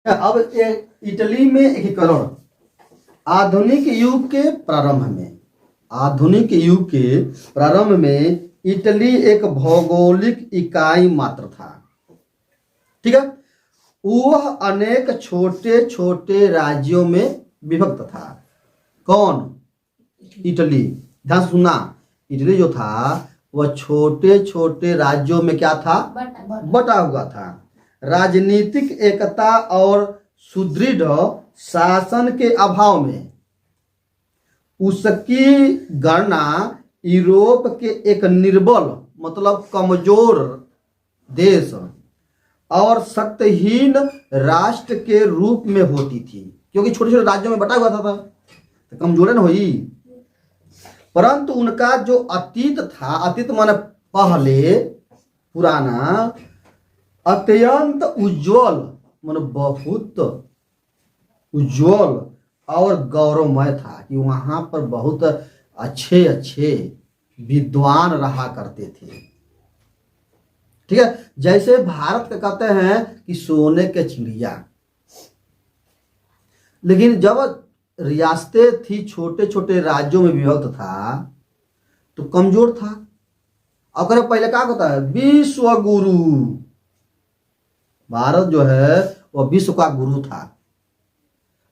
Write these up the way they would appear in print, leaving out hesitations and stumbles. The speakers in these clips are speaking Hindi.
अब इटली में एकीकरण। आधुनिक युग के प्रारंभ में इटली एक भौगोलिक इकाई मात्र था। ठीक है, वह अनेक छोटे छोटे राज्यों में विभक्त था। कौन? इटली। ध्यान से सुनना, इटली जो था वह छोटे छोटे राज्यों में क्या था? बटा हुआ था। राजनीतिक एकता और सुदृढ़ शासन के अभाव में उसकी गणना यूरोप के एक निर्बल मतलब कमजोर देश और शक्तिहीन राष्ट्र के रूप में होती थी, क्योंकि छोटे छोटे राज्यों में बटा हुआ था तो कमजोर न हुई। परंतु उनका जो अतीत था, अतीत माने पहले पुराना, अत्यंत उज्जवल माने बहुत उज्जवल और गौरवमय था कि वहां पर बहुत अच्छे अच्छे विद्वान रहा करते थे। ठीक है, जैसे भारत के कहते हैं कि सोने के चिड़िया, लेकिन जब रियासतें थी छोटे छोटे राज्यों में विभक्त था तो कमजोर था। अगर पहले क्या होता है? विश्व गुरु। भारत जो है वह विश्व का गुरु था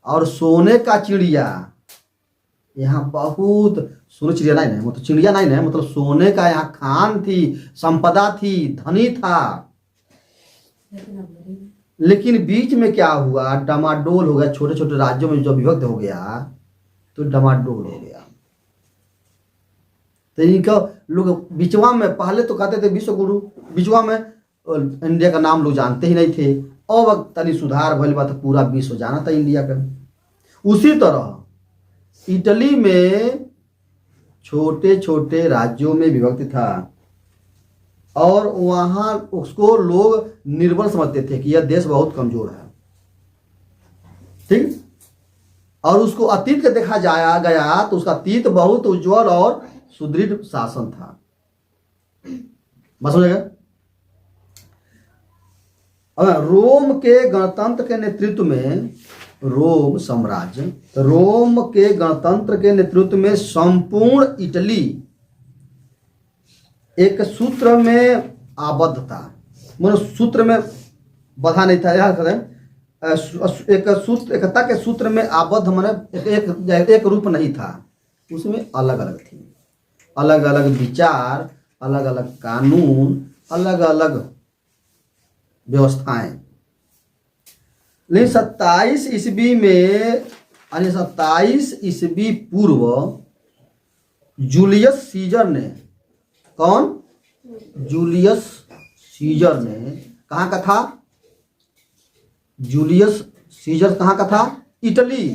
और सोने का चिड़िया। यहाँ बहुत सोने चिड़िया नहीं है, मतलब चिड़िया नहीं है, मतलब सोने का यहाँ खान थी, संपदा थी, धनी था। लेकिन बीच में क्या हुआ? डमाडोल हो गया। छोटे छोटे राज्यों में जो विभक्त हो गया तो डमाडोल हो गया। तो इनका लोग बिचवा में पहले तो कहते थे विश्व गुरु, बिचवा में इंडिया का नाम लोग जानते ही नहीं थे। अब तनी सुधार भइल बा तो पूरा विश्व जाना था इंडिया का। उसी तरह इटली में छोटे छोटे राज्यों में विभक्त था और वहां उसको लोग निर्बल समझते थे कि यह देश बहुत कमजोर है। ठीक, और उसको अतीत के देखा जाया गया तो उसका अतीत बहुत उज्जवल और सुदृढ़ शासन था। बस हो जाएगा। अब रोम के गणतंत्र के नेतृत्व में, रोम साम्राज्य, रोम के गणतंत्र के नेतृत्व में संपूर्ण इटली एक सूत्र में आबद्ध था। मतलब सूत्र में बधा नहीं था, याद करें, एक सूत्र, एकता के सूत्र में आबद्ध माने एक रूप नहीं था, उसमें अलग अलग थी, अलग अलग विचार, अलग अलग कानून, अलग अलग व्यवस्थाएं। लेकिन 27 ईस्वी में, 27 ईस्वी पूर्व जूलियस सीजर ने, कौन? जूलियस सीजर ने, कहाँ का था? जूलियस सीजर कहाँ का था? इटली।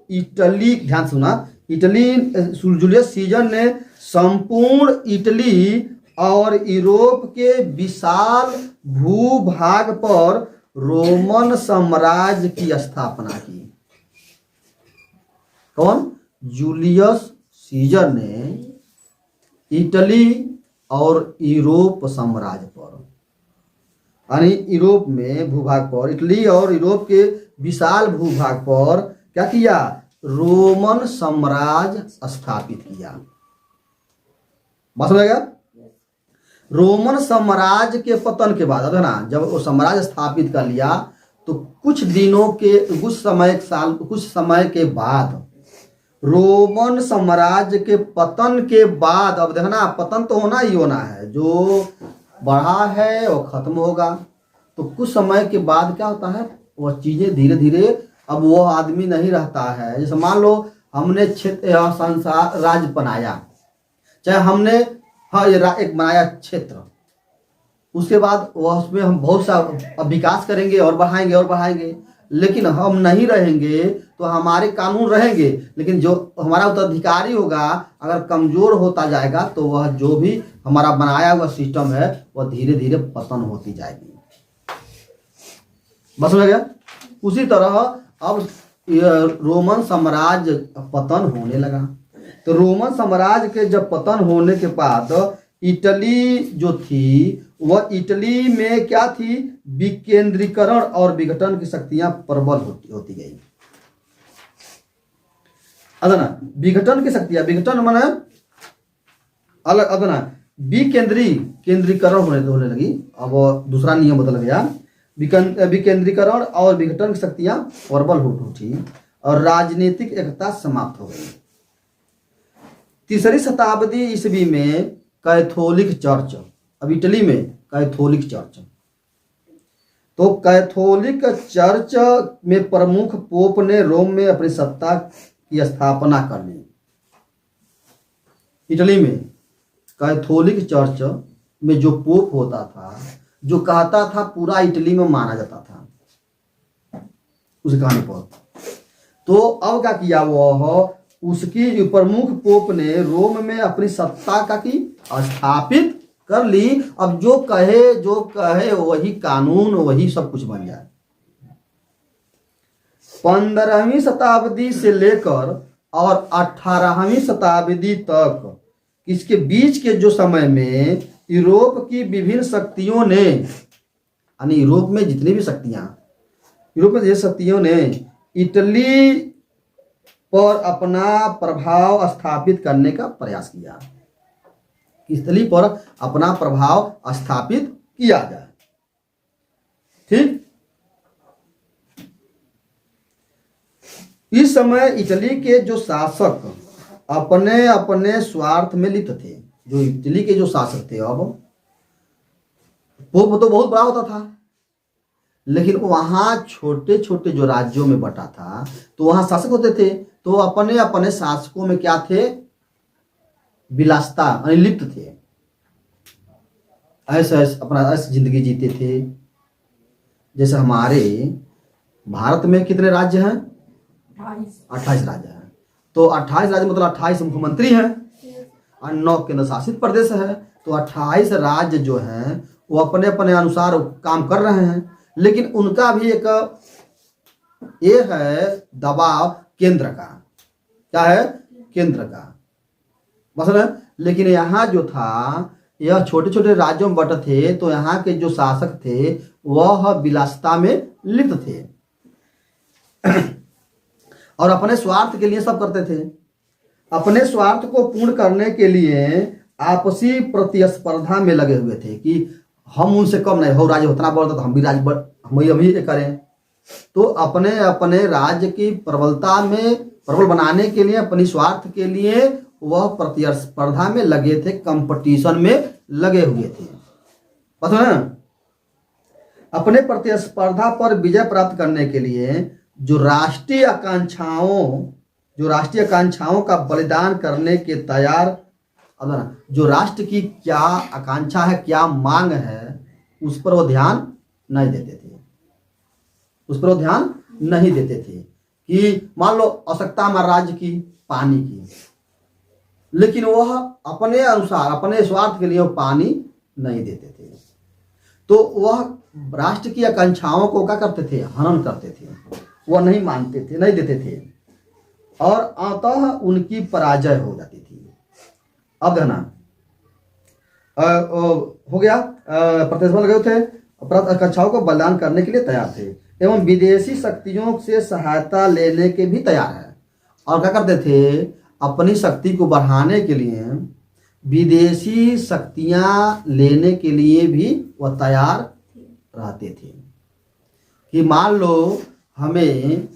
इटली, ध्यान सुना, इटली, जूलियस सीजर ने संपूर्ण इटली और यूरोप के विशाल भूभाग पर रोमन साम्राज्य की स्थापना की। कौन? जूलियस सीजर ने इटली और यूरोप साम्राज्य पर, यानी यूरोप में भूभाग पर, इटली और यूरोप के विशाल भूभाग पर क्या किया? रोमन साम्राज्य स्थापित किया। बात समझेगा? रोमन साम्राज्य के पतन के बाद, है ना, जब वो साम्राज्य स्थापित कर लिया तो कुछ समय के बाद रोमन साम्राज्य के पतन के बाद, अब देखना पतन तो होना ही होना है, जो बढ़ा है वो खत्म होगा। तो कुछ समय के बाद क्या होता है? वह चीजें धीरे धीरे, अब वो आदमी नहीं रहता है। जैसे मान लो हमने क्षेत्र संसार राज्य बनाया, चाहे हमने एक बनाया क्षेत्र, उसके बाद वह उसमें हम बहुत सा विकास करेंगे और बढ़ाएंगे, लेकिन हम नहीं रहेंगे तो हमारे कानून रहेंगे, लेकिन जो हमारा उत्तराधिकारी होगा अगर कमजोर होता जाएगा तो वह जो भी हमारा बनाया हुआ सिस्टम है वह धीरे धीरे पतन होती जाएगी। बस हो गया। उसी तरह अब रोमन साम्राज्य पतन होने लगा। तो रोमन साम्राज्य के जब पतन होने के बाद इटली जो थी वह इटली में क्या थी, विकेंद्रीकरण और विघटन की शक्तियां प्रबल होती गई। अदना विघटन की शक्तियां, विघटन माने अलग, अदना केंद्रीकरण होने लगी। अब दूसरा नियम बदल गया, विकेंद्रीकरण और विघटन की शक्तियां प्रबल उठी और राजनीतिक एकता समाप्त हो गई। तीसरी शताब्दी ईस्वी में कैथोलिक चर्च, अब इटली में कैथोलिक चर्च, तो कैथोलिक चर्च में प्रमुख पोप ने रोम में अपनी सत्ता की स्थापना कर ली। इटली में कैथोलिक चर्च में जो पोप होता था, जो कहता था, पूरा इटली में माना जाता था उस कहानी पर। तो अब क्या किया, वह उसकी प्रमुख पोप ने रोम में अपनी सत्ता का की स्थापित कर ली। अब जो कहे वही कानून, वही सब कुछ बन जाए। 15वीं शताब्दी से लेकर और 18वीं शताब्दी तक इसके बीच के जो समय में यूरोप की विभिन्न शक्तियों ने, यानी यूरोप में जितनी भी शक्तियां, यूरोप में शक्तियों ने इटली पर अपना प्रभाव स्थापित करने का प्रयास किया, इटली पर अपना प्रभाव स्थापित किया जाए। ठीक, इस समय इटली के जो शासक अपने अपने स्वार्थ में लिप्त थे। जो इटली के जो शासक थे, अब पोप तो बहुत बड़ा होता था, लेकिन वहां छोटे छोटे जो राज्यों में बटा था, तो वहां शासक होते थे, तो अपने अपने शासकों में क्या थे, विलासिता यानी लिप्त थे, ऐसे अपना ऐसी जिंदगी जीते थे। जैसे हमारे भारत में कितने राज्य हैं, 28 राज्य हैं। तो 28 राज्य मतलब 28 मुख्यमंत्री हैं और 9 केंद्र शासित प्रदेश है। तो 28 राज्य जो हैं वो अपने अपने अनुसार काम कर रहे हैं, लेकिन उनका भी एक ये है दबाव केंद्र का। क्या है, केंद्र का मसलन। लेकिन यहाँ जो था, यह छोटे छोटे राज्यों में बटे थे, तो यहाँ के जो शासक थे वह विलासिता में लिप्त थे और अपने स्वार्थ के लिए सब करते थे। अपने स्वार्थ को पूर्ण करने के लिए आपसी प्रतिस्पर्धा में लगे हुए थे कि हम उनसे कम नहीं, हो राज्य उतना बड़ा तो हम भी राज्य हम ही करें। तो अपने अपने राज्य की प्रबल बनाने के लिए, अपनी स्वार्थ के लिए वह प्रतिस्पर्धा में लगे थे, कंपटीशन में लगे हुए थे। पता है, अपने प्रतिस्पर्धा पर विजय प्राप्त करने के लिए जो राष्ट्रीय आकांक्षाओं का बलिदान करने के तैयार, जो राष्ट्र की क्या आकांक्षा है, क्या मांग है, उस पर वो ध्यान नहीं देते थे। उस पर वो ध्यान नहीं देते थे कि मान लो आवश्यकता हमारे राज्य की पानी की, लेकिन वह अपने अनुसार अपने स्वार्थ के लिए वो पानी नहीं देते थे। तो वह राष्ट्र की आकांक्षाओं को क्या करते थे, हनन करते थे, वह नहीं मानते थे, नहीं देते थे, और अतः उनकी पराजय हो जाती थी। अब देखना हो गया, प्रतिस्पर्धा लगे थे, आकांक्षाओं को बलिदान करने के लिए तैयार थे एवं विदेशी शक्तियों से सहायता लेने के भी तैयार है। और क्या करते थे, अपनी शक्ति को बढ़ाने के लिए विदेशी शक्तियां लेने के लिए भी वह तैयार रहते थे कि मान लो हमें,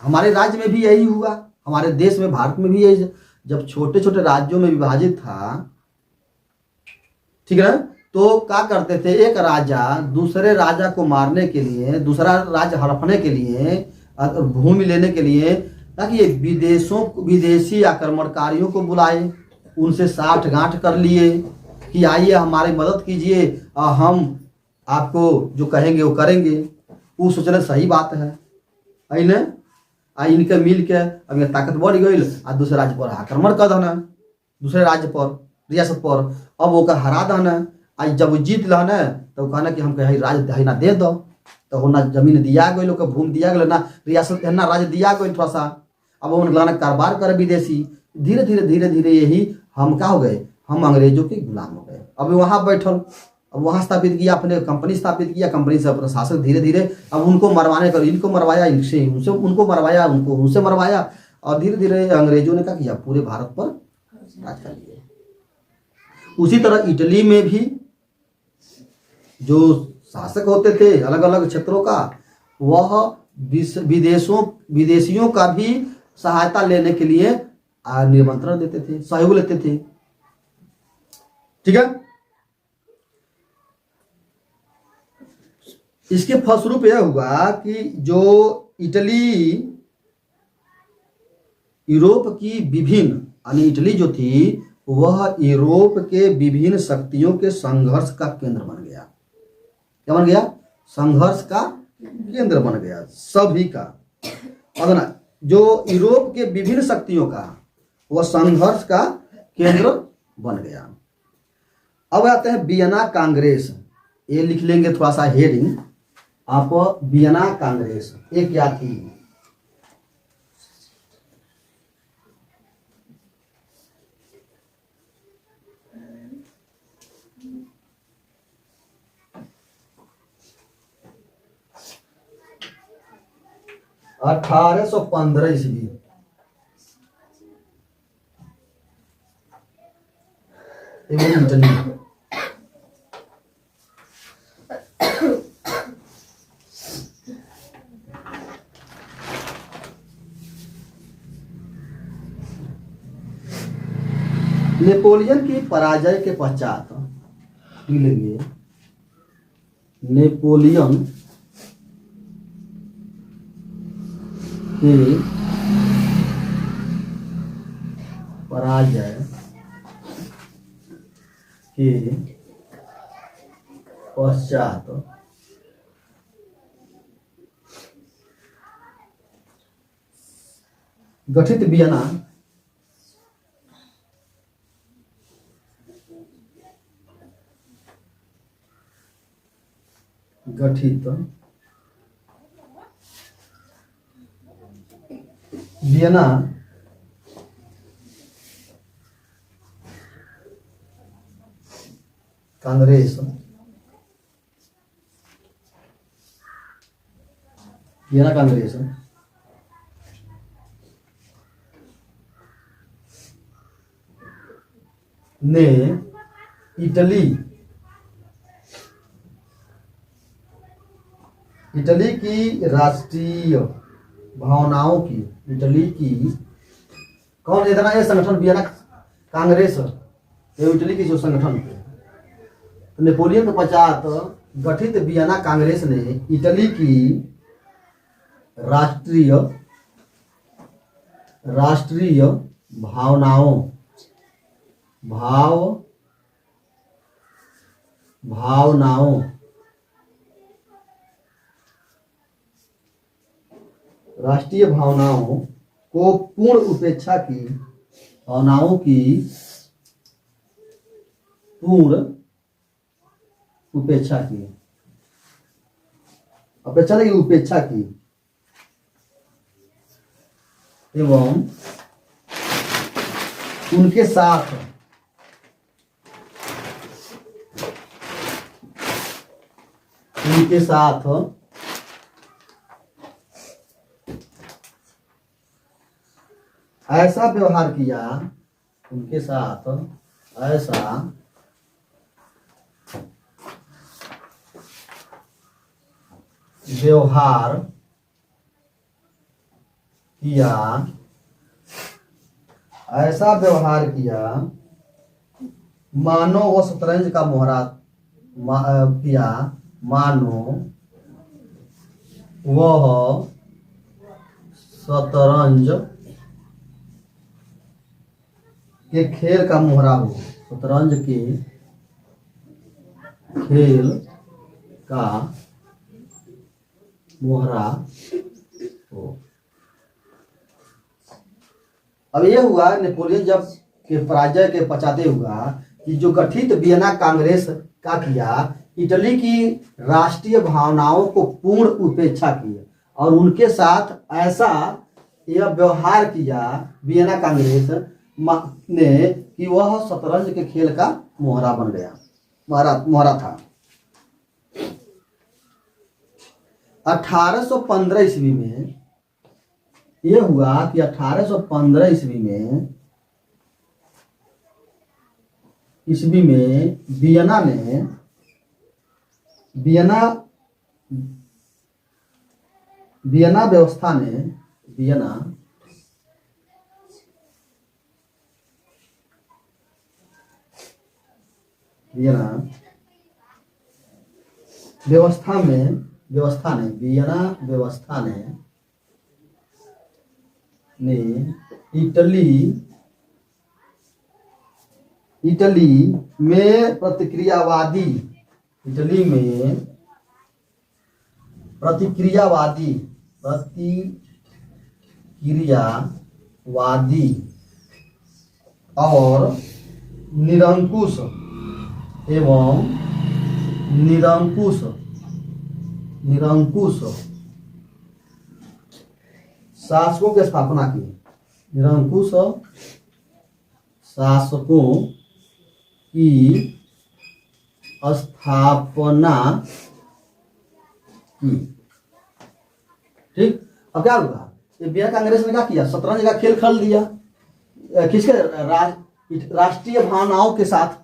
हमारे राज्य में भी यही हुआ, हमारे देश में, भारत में भी यही, जब छोटे छोटे राज्यों में विभाजित था, ठीक है, तो क्या करते थे, एक राजा दूसरे राजा को मारने के लिए, दूसरा राज्य हड़पने के लिए, भूमि लेने के लिए, ताकि ये विदेशी आक्रमणकारियों को बुलाए, उनसे साठ गांठ कर लिए कि आइए हमारी मदद कीजिए, हम आपको जो कहेंगे वो करेंगे। वो सोचना सही बात है, इनके मिल के अब ये ताकत बढ़ गई, दूसरे राज्य पर आक्रमण कर देना, दूसरे राज्य पर, रियासत पर, अब वो का हरा देना। आज जब वो जीत लहना तो कहना कि हम कहीं राज्य ना दे दो, तो ना जमीन दिया गई, लोग भूमि दिया गया, ना रियासत ना राज्य दिया गई थोड़ा सा। अब उन्होंने कारोबार करे विदेशी, धीरे धीरे धीरे धीरे यही हम क्या हो गए, हम अंग्रेजों के गुलाम हो गए। अब वहाँ बैठल, अब वहाँ स्थापित किया, अपने कंपनी स्थापित किया, कंपनी से अपना शासक धीरे धीरे अब उनको मरवाने कर, इनको मरवाया, इनसे उनसे, उनको मरवाया, उनको उनसे मरवाया, और धीरे धीरे अंग्रेजों ने क्या किया, पूरे भारत पर राज कर लिया। उसी तरह इटली में भी जो शासक होते थे अलग अलग क्षेत्रों का, वह विदेशियों का भी सहायता लेने के लिए निमंत्रण देते थे, सहयोग लेते थे। ठीक है। इसके फलस्वरूप यह हुआ कि जो इटली यूरोप की विभिन्न, यानी इटली जो थी वह यूरोप के विभिन्न शक्तियों के संघर्ष का केंद्र बन गया। क्या बन गया? संघर्ष का केंद्र बन गया सभी का। और ना जो यूरोप के विभिन्न शक्तियों का वह संघर्ष का केंद्र बन गया। अब आते हैं वियना कांग्रेस। ये लिख लेंगे थोड़ा सा हेडिंग आप, वियना कांग्रेस ये क्या थी? अठारह सौ 15 ईस्वी इटली। नेपोलियन की पराजय के पश्चात लेंगे, नेपोलियन के पराजय के पश्चात गठित वियना कांग्रेस, वियना कांग्रेस ने इटली की राष्ट्रीय भावनाओं की, इटली की कौन इतना ये संगठन वियना कांग्रेस, ये इटली की जो संगठन थे, तो नेपोलियन के पश्चात गठित वियना कांग्रेस ने इटली की राष्ट्रीय भावनाओं राष्ट्रीय भावनाओं को पूर्ण उपेक्षा की, भावनाओं की पूर्ण उपेक्षा की, अपेक्षा नहीं उपेक्षा की, एवं उनके साथ ऐसा व्यवहार किया, उनके साथ ऐसा व्यवहार किया मानो वह शतरंज का मोहरा किया, मानो वह शतरंज के खेल का मोहरा हो, शतरंज के खेल का मोहरा हो। अब यह हुआ नेपोलियन जब के पराजय के पश्चात हुआ कि जो गठित वियना कांग्रेस का किया, इटली की राष्ट्रीय भावनाओं को पूर्ण उपेक्षा की और उनके साथ ऐसा यह व्यवहार किया वियना कांग्रेस ने कि वह शतरंज के खेल का मोहरा बन गया। मोहरा था। 1815 ईस्वी में ये हुआ कि 1815 ईस्वी में वियना व्यवस्था ने वियना व्यवस्था ने इटली में प्रतिक्रियावादी और निरंकुश शासकों की स्थापना की। निरंकुश शासकों की स्थापना की। ठीक, अब क्या होगा, ये बिहार कांग्रेस ने क्या किया, शतरंज का खेल खेल दिया। किसके राष्ट्रीय भावनाओं के साथ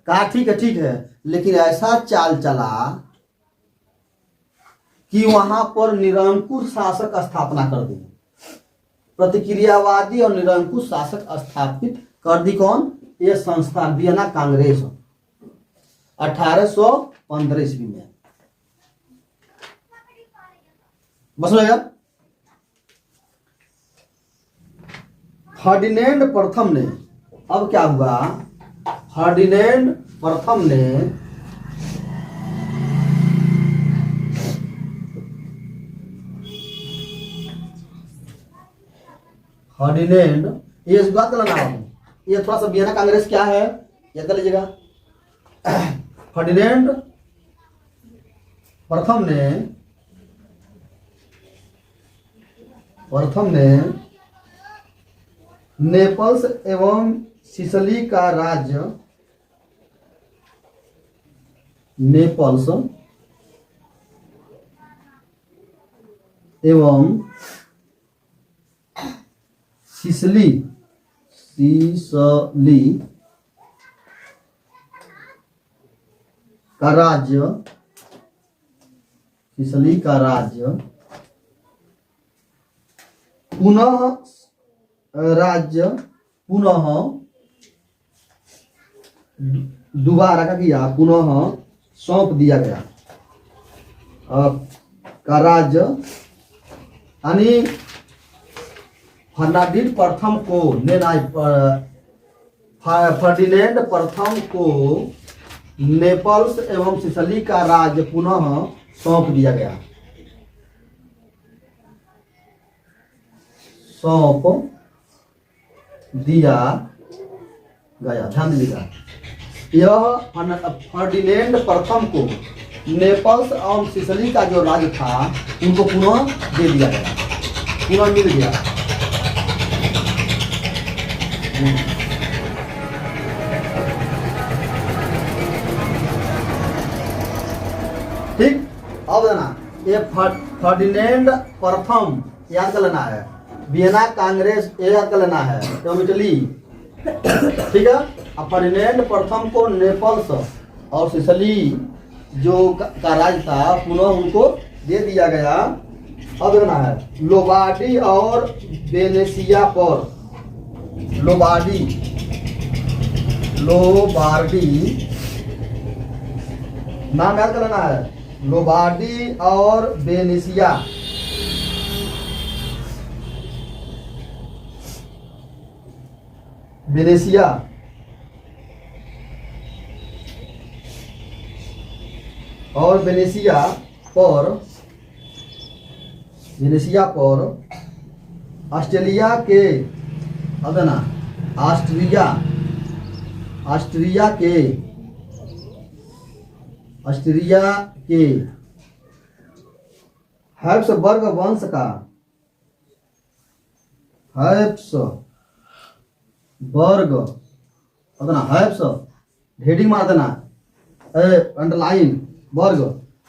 कहा ठीक है, लेकिन ऐसा चाल चला कि वहां पर निरंकुश शासक स्थापना कर दी। प्रतिक्रियावादी और निरंकुश शासक स्थापित कर दी। कौन? ये संस्था वियना कांग्रेस 1815 ईस्वी में। बस हो गया। फर्डिनेंड प्रथम ने, अब क्या हुआ, फर्डिनेंड प्रथम ने ये इस बात का लेना है, ये थोड़ा सा वियना कांग्रेस क्या है याद कर लीजिएगा। फर्डिनेंड प्रथम ने नेपल्स एवं सिसिली का राज्य नेपल्स एवं सिसिली का राज्य पुनः दोबारा का किया, पुनः सौंप दिया गया। का राज्य यानी फर्डिनेंड प्रथम को नेपल्स एवं सिसिली का राज्य पुनः सौंप दिया गया। ध्यान दीजिएगा, यह फर्डिनेंड प्रथम को नेपल्स एवं सिसिली का जो राज्य था उनको पुनः दे दिया गया, पुनः मिल गया। ठीक, अब देना ये फर्डिनेंड प्रथम याद कर लेना है, वियना कांग्रेस ये याद कर लेना है, एवं इटली। ठीक है, अब फर्डिनेंड प्रथम को नेपल्स और सिसिली जो का राज्य था पुनः उनको दे दिया गया। अब देखना है लोबार्डी और वेनेसिया पर, लोबार्डी नाम याद कर लेना है, लोबार्डी और वेनेसिया। और वेनेसिया पर ऑस्ट्रेलिया के हैब्सबर्ग वंश का हेडिंग मार देना, अंडरलाइन, वर्ग,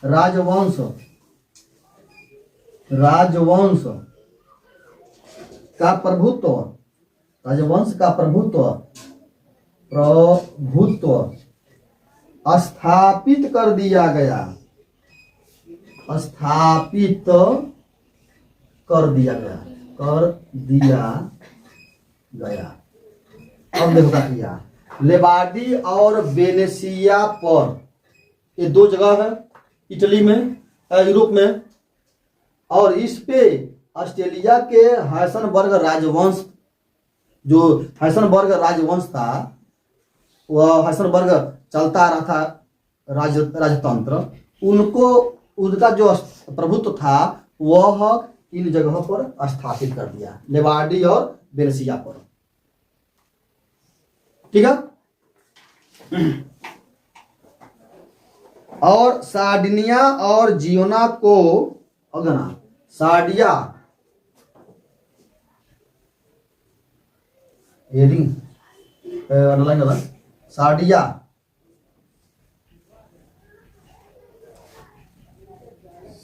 राजवंश, राजवंश का प्रभुत्व, राजवंश का प्रभुत्व स्थापित कर दिया गया, स्थापित कर दिया गया, कर दिया गया। अब देखो क्या किया, लेबार्डी और वेनेसिया पर, ये दो जगह है इटली में, यूरोप में, और इस पे ऑस्ट्रेलिया के हैसनबर्ग राजवंश, जो हैसनबर्ग राजवंश था, वह हैसनबर्ग चलता रहा था राजतंत्र, उनको, उनका जो प्रभुत्व था वह इन जगहों पर स्थापित कर दिया, लेबार्डी और वेनेसिया पर। ठीक है। और सार्डिनिया और जियोना को, अगना सार्डिया, हेडिंग अंडरलाइन कर, सार्डिया,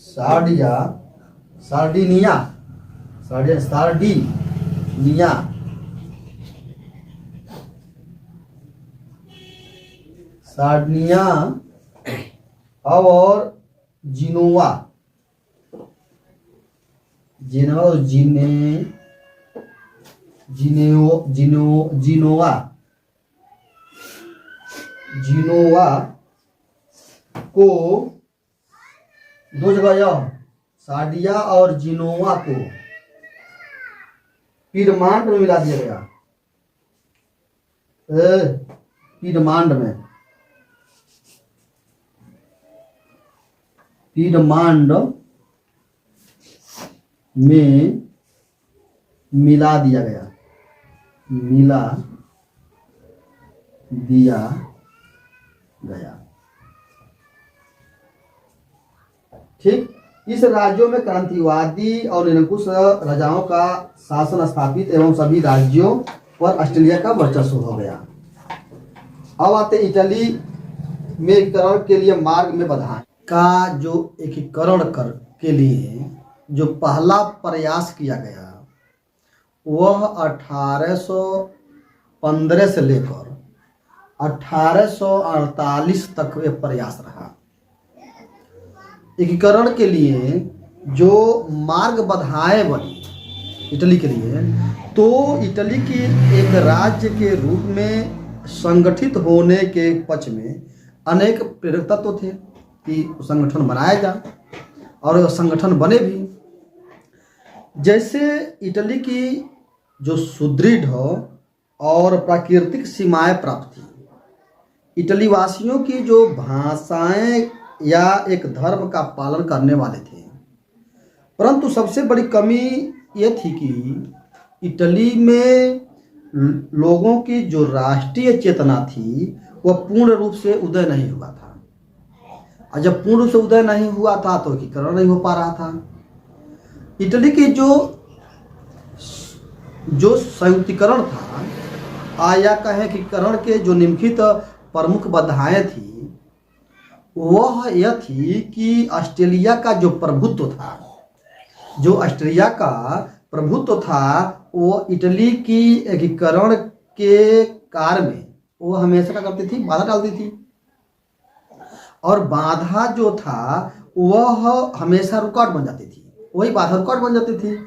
सार्डिया, सार्डिनिया, सार्डिया, सार्डिनिया, सार्डिनिया और जिनोवा, जिनोवा और जिनोवा, जिनोवा को, दो जगह यह, सार्डिया और जिनोवा को पीडमांड में मिला दिया गया, पीडमांड में, पीडमांड में मिला दिया गया, मिला दिया गया। ठीक। इस राज्यों में क्रांतिवादी और निरंकुश राजाओं का शासन स्थापित एवं सभी राज्यों पर ऑस्ट्रेलिया का वर्चस्व हो गया। अब आते इटली में एकीकरण के लिए मार्ग में बाधाएं का जो एकीकरण कर के लिए जो पहला प्रयास किया गया वह 1815 से लेकर 1848 तक यह प्रयास रहा। एकीकरण के लिए जो मार्ग बाधाएं बनी इटली के लिए, तो इटली की एक राज्य के रूप में संगठित होने के पक्ष में अनेक प्रेरक तत्व थे कि संगठन बनाया जाए और संगठन बने भी। जैसे इटली की जो सुदृढ़ और प्राकृतिक सीमाएं प्राप्त थी, इटली वासियों की जो भाषाएं या एक धर्म का पालन करने वाले थे, परंतु सबसे बड़ी कमी ये थी कि इटली में लोगों की जो राष्ट्रीय चेतना थी वह पूर्ण रूप से उदय नहीं हुआ था, और जब पूर्ण रूप से उदय नहीं हुआ था तो एकीकरण नहीं हो पा रहा था। इटली की जो संयुक्तिकरण था या कहें एकीकरण के जो निम्नलिखित प्रमुख बाधाएं थी वह यह थी कि ऑस्ट्रेलिया का जो प्रभुत्व था, जो ऑस्ट्रेलिया का प्रभुत्व था वो इटली की एकीकरण के कार्य में वो हमेशा क्या करती थी, बाधा डालती थी, और बाधा जो था वह हमेशा रुकावट बन जाती थी, वही बाधा रुकावट बन जाती थी।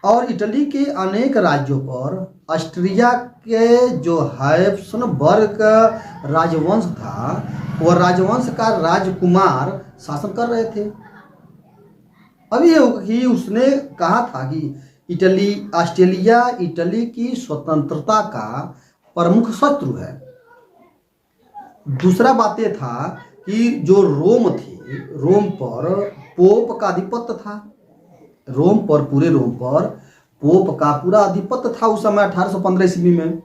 और इटली के अनेक राज्यों पर ऑस्ट्रिया के जो हैब्सबर्ग राजवंश था वह राजवंश का राजकुमार शासन कर रहे थे। अब ये कि उसने कहा था कि ऑस्ट्रेलिया इटली की स्वतंत्रता का प्रमुख शत्रु है। दूसरा बात यह था कि जो रोम थी, रोम पर पोप का आधिपत्य था, रोम पर, पूरे रोम पर पोप का पूरा आधिपत्य था उस समय 1815 ईस्वी में।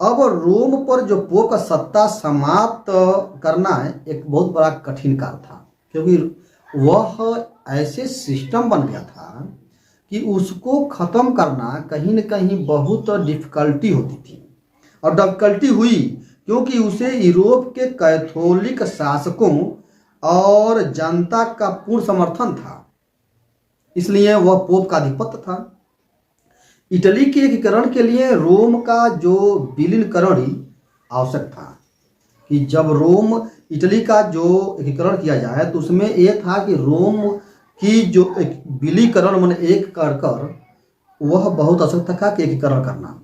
अब रोम पर जो पोप का सत्ता समाप्त करना एक बहुत बड़ा कठिन कार्य था, क्योंकि वह ऐसे सिस्टम बन गया था कि उसको ख़त्म करना कहीं न कहीं बहुत डिफिकल्टी होती थी। और डिफिकल्टी हुई क्योंकि उसे यूरोप के कैथोलिक शासकों और जनता का पूर्ण समर्थन था, इसलिए वह पोप का आधिपत्य था। इटली के एकीकरण के लिए रोम का जो विलीनीकरण ही आवश्यक था, कि जब रोम इटली का जो एकीकरण किया जाए तो उसमें यह था कि रोम की जो विलीनीकरण मन एक कर कर वह बहुत आवश्यक था कि एकीकरण करना।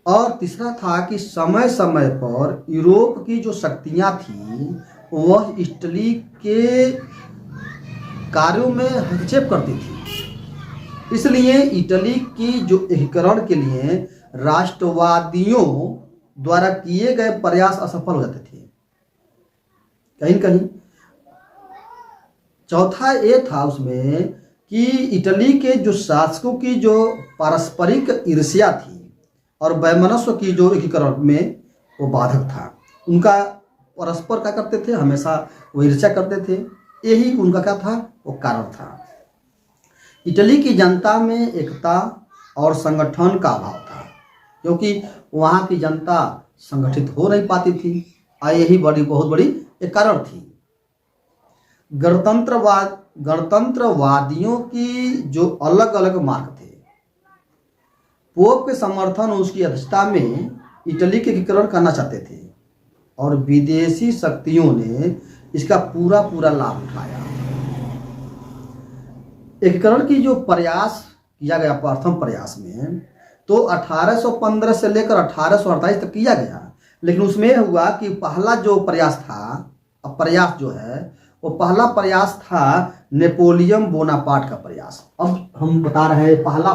और तीसरा था कि समय समय पर यूरोप की जो शक्तियां थी वह इटली के कार्यों में हस्तक्षेप करती थी, इसलिए इटली की जो एकीकरण के लिए राष्ट्रवादियों द्वारा किए गए प्रयास असफल हो जाते थे कहीं कहीं। चौथा ये था उसमें कि इटली के जो शासकों की जो पारस्परिक ईर्ष्या थी और वैमनस्य की जो एकीकरण में वो बाधक था। उनका परस्पर क्या करते थे, हमेशा वो ईर्ष्या करते थे, यही उनका क्या था, वो कारण था। इटली की जनता में एकता और संगठन का अभाव था, क्योंकि वहाँ की जनता संगठित हो नहीं पाती थी, यही बहुत बड़ी एक कारण थी। गणतंत्रवादियों की जो अलग अलग मार्ग थे, पोप के समर्थन उसकी अध्यक्षता में इटली के एकीकरण करना चाहते थे और विदेशी शक्तियों ने इसका पूरा पूरा लाभ उठाया। एकीकरण की जो प्रयास किया गया प्रथम प्रयास में तो 1815 से लेकर 1848 तक किया गया, लेकिन उसमें हुआ कि पहला जो प्रयास था, प्रयास जो है वो पहला प्रयास था नेपोलियन बोनापार्ट का प्रयास। अब हम बता रहे हैं पहला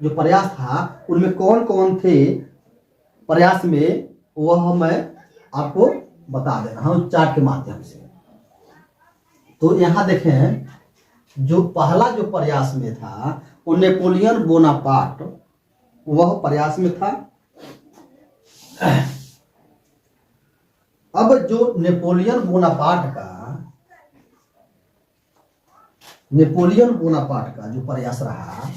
जो प्रयास था उनमें कौन कौन थे प्रयास में, वह मैं आपको बता दे रहा हूँ चार्ट के माध्यम से। तो यहाँ देखें, जो पहला जो प्रयास में था वो नेपोलियन बोनापार्ट वह प्रयास में था। अब जो नेपोलियन बोनापार्ट का जो प्रयास रहा,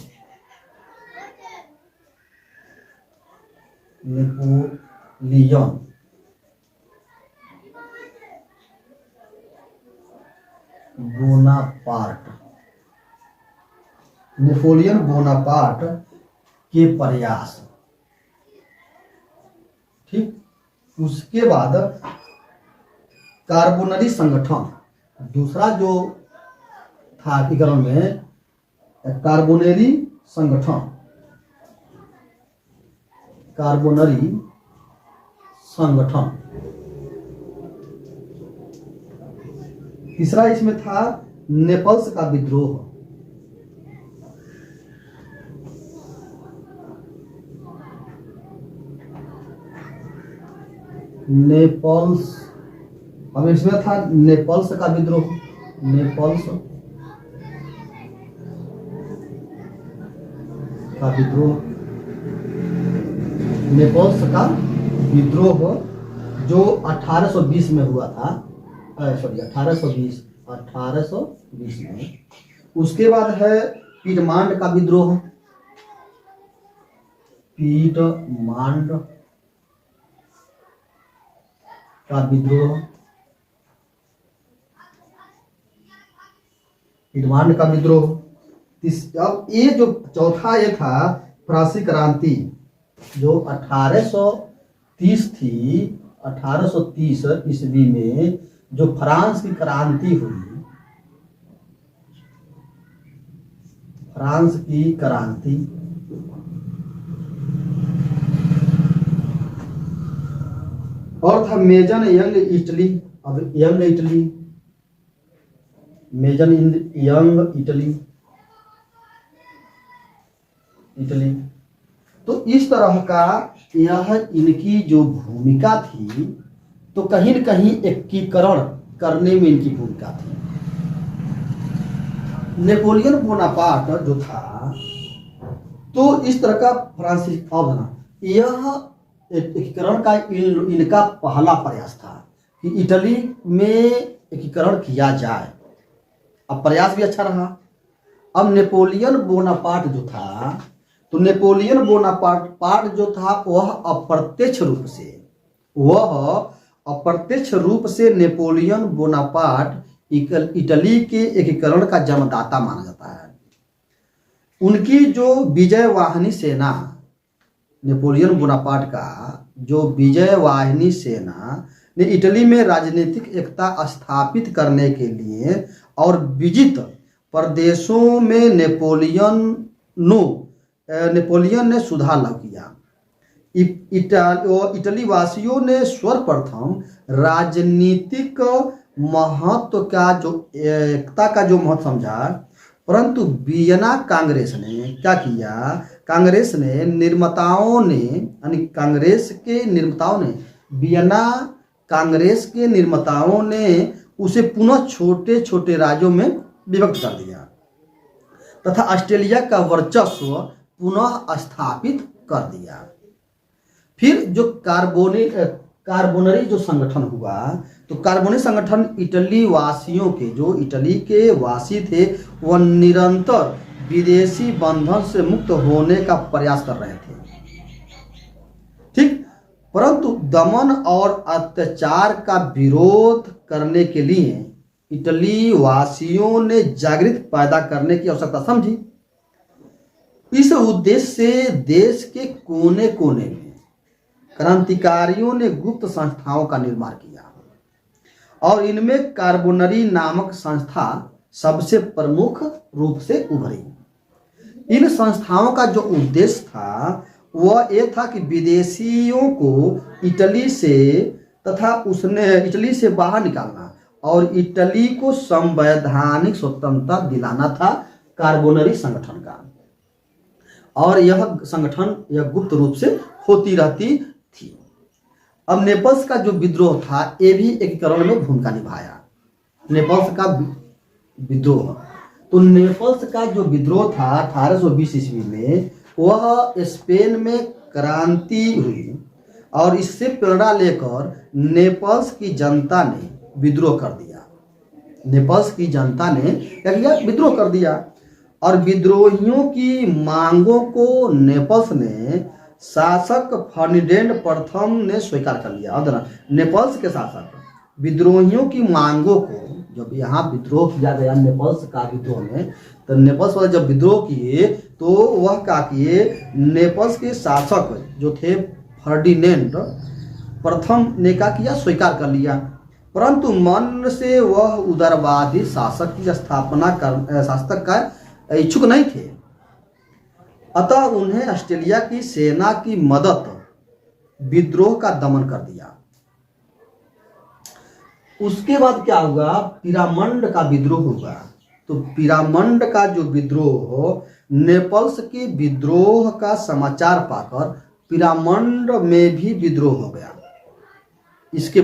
नेपोलियन बोनापार्ट के प्रयास, ठीक। उसके बाद कार्बोनरी संगठन, दूसरा जो था एकीकरण में कार्बोनरी संगठन, तीसरा इसमें था नेपल्स का विद्रोह, अब इसमें था नेपल्स का विद्रोह, नेपल्स का विद्रोह जो 1820 में हुआ था, 1820 में। उसके बाद है पीटमांड का विद्रोह, अब ये जो चौथा ये था फ्रांसीसी क्रांति जो 1830 थी। 1830 ईस्वी में जो फ्रांस की क्रांति हुई, और था मेजन यंग इटली। अब यंग इटली, तो इस तरह का यह इनकी जो भूमिका थी, तो कहीं न कहीं एकीकरण करने में इनकी भूमिका थी। नेपोलियन बोनापार्ट जो था, तो इस तरह का फ्रांसीसी, यह एकीकरण का इनका पहला प्रयास था कि इटली में एकीकरण किया जाए। अब प्रयास भी अच्छा रहा। अब नेपोलियन बोनापार्ट जो था, तो नेपोलियन बोनापार्ट जो था वह अप्रत्यक्ष रूप से नेपोलियन बोनापार्ट इटली के एकीकरण का जन्मदाता माना जाता है। उनकी जो विजय वाहिनी सेना, नेपोलियन बोनापार्ट का जो विजय वाहिनी सेना ने इटली में राजनीतिक एकता स्थापित करने के लिए और विजित प्रदेशों में नेपोलियन ने सुधार लाभ किया। इटली वासियों ने सर्वप्रथम राजनीतिक महत्व का जो एकता का जो महत्व समझा, परंतु वियना कांग्रेस ने क्या किया? कांग्रेस के निर्माताओं ने वियना कांग्रेस के निर्माताओं ने उसे पुनः छोटे छोटे राज्यों में विभक्त कर दिया तथा ऑस्ट्रेलिया का वर्चस्व पुनः स्थापित कर दिया। फिर जो कार्बोनरी जो संगठन हुआ, तो कार्बोनरी संगठन इटली वासियों के, जो इटली के वासी थे, वह निरंतर विदेशी बंधन से मुक्त होने का प्रयास कर रहे थे, ठीक। परंतु दमन और अत्याचार का विरोध करने के लिए इटली वासियों ने जागृति पैदा करने की आवश्यकता समझी। इस उद्देश्य से देश के कोने कोने में क्रांतिकारियों ने गुप्त संस्थाओं का निर्माण किया और इनमें कार्बोनरी नामक संस्था सबसे प्रमुख रूप से उभरी। इन संस्थाओं का जो उद्देश्य था वह यह था कि विदेशियों को इटली से तथा इटली से बाहर निकालना और इटली को संवैधानिक स्वतंत्रता दिलाना था कार्बोनरी संगठन का। और यह संगठन यह गुप्त रूप से होती रहती थी। अब नेपल्स का जो विद्रोह था, ये भी एकीकरण में भूमिका निभाया। नेपल्स का विद्रोह, तो नेपल्स का जो विद्रोह था 1820 ईस्वी में, वह स्पेन में क्रांति हुई और इससे प्रेरणा लेकर नेपल्स की जनता ने विद्रोह कर दिया। नेपल्स की जनता ने क्या किया? विद्रोह कर दिया। और विद्रोहियों की मांगों को नेपल्स ने शासक फर्डिनेंड प्रथम ने स्वीकार कर लिया। और नेपल्स के शासक विद्रोहियों की मांगों को, जब यहाँ विद्रोह किया गया नेपल्स का विद्रोह में, तो नेपल्स वाले जब विद्रोह किए तो वह क्या किए? नेपल्स के शासक जो थे फर्डिनेंड प्रथम ने क्या किया? स्वीकार कर लिया। परंतु मन से वह उदारवादी शासक की शासक का इच्छुक नहीं थे। अतः उन्हें ऑस्ट्रेलिया की सेना की मदद विद्रोह का दमन कर दिया। उसके बाद क्या हुआ? पिरामंड का विद्रोह हुआ। तो पिरामंड का जो विद्रोह, नेपल्स के विद्रोह का समाचार पाकर पिरामंड में भी विद्रोह हो गया। इसके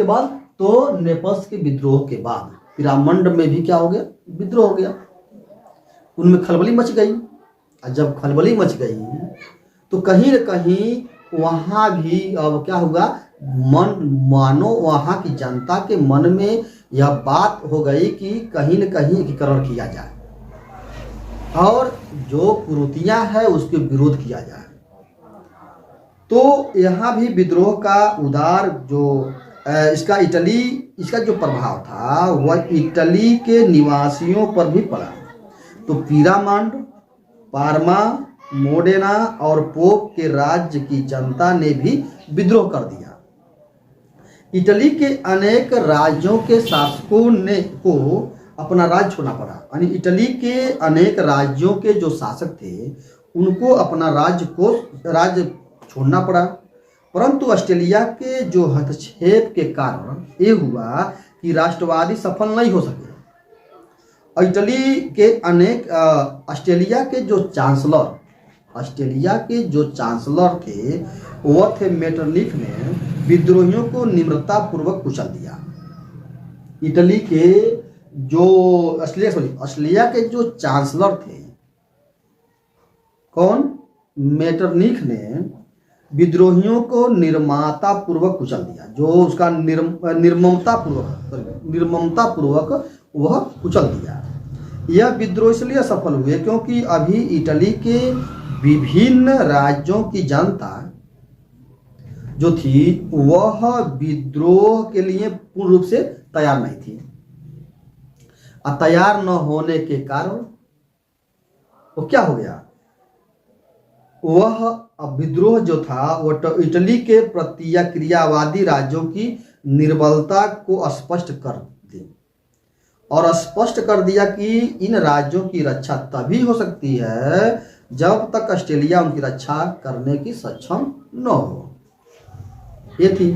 बाद तो नेपल्स के विद्रोह के बाद पिरामंड में भी क्या हो गया? विद्रोह हो गया। उनमें खलबली मच गई। और जब खलबली मच गई तो कहीं न कहीं वहाँ भी अब क्या हुआ? मानो वहाँ की जनता के मन में यह बात हो गई कि कहीं न कहीं एकीकरण किया जाए और जो कुरीतियाँ है उसके विरोध किया जाए। तो यहाँ भी विद्रोह का उदार जो इसका जो प्रभाव था वह इटली के निवासियों पर भी पड़ा। तो पिरामंड, पार्मा, मोडेना और पोप के राज्य की जनता ने भी विद्रोह कर दिया। इटली के अनेक राज्यों के शासकों को अपना राज्य छोड़ना पड़ा। यानी इटली के अनेक राज्यों के जो शासक थे उनको अपना राज्य छोड़ना पड़ा। परंतु ऑस्ट्रेलिया के जो हस्तक्षेप के कारण ये हुआ कि राष्ट्रवादी सफल नहीं हो सके। इटली के अनेक ऑस्ट्रेलिया के जो चांसलर थे वह थे मेटरनिख ने विद्रोहियों को निम्रता पूर्वक कुचल दिया। इटली के जो ऑस्ट्रेलिया के जो चांसलर थे, कौन? मेटरनिख ने विद्रोहियों को निर्ममता पूर्वक कुचल दिया। जो उसका निर्ममता पूर्वक वह कुचल दिया। यह विद्रोह इसलिए सफल हुए क्योंकि अभी इटली के विभिन्न राज्यों की जनता जो थी वह विद्रोह के लिए पूर्ण रूप से तैयार नहीं थी। और तैयार न होने के कारण वो क्या हो गया, वह विद्रोह जो था वह इटली के प्रतिक्रियावादी राज्यों की निर्बलता को स्पष्ट कर दी और स्पष्ट कर दिया कि इन राज्यों की रक्षा तभी हो सकती है जब तक ऑस्ट्रेलिया उनकी रक्षा करने की सक्षम न हो। ये थी।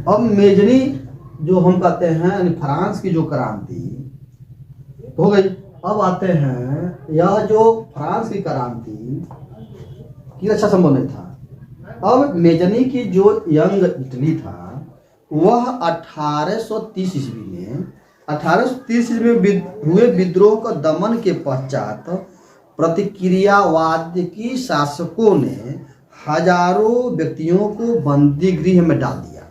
अब मेजनी जो हम कहते हैं यानी फ्रांस की जो क्रांति हो गई। अब आते हैं यह जो फ्रांस की क्रांति की रक्षा संभव नहीं था। अब मेजनी की जो यंग इटली था वह 1830 ईस्वी में हुए विद्रोह का दमन के पश्चात प्रतिक्रियावाद की शासकों ने हजारों व्यक्तियों को बंदी गृह में डाल दिया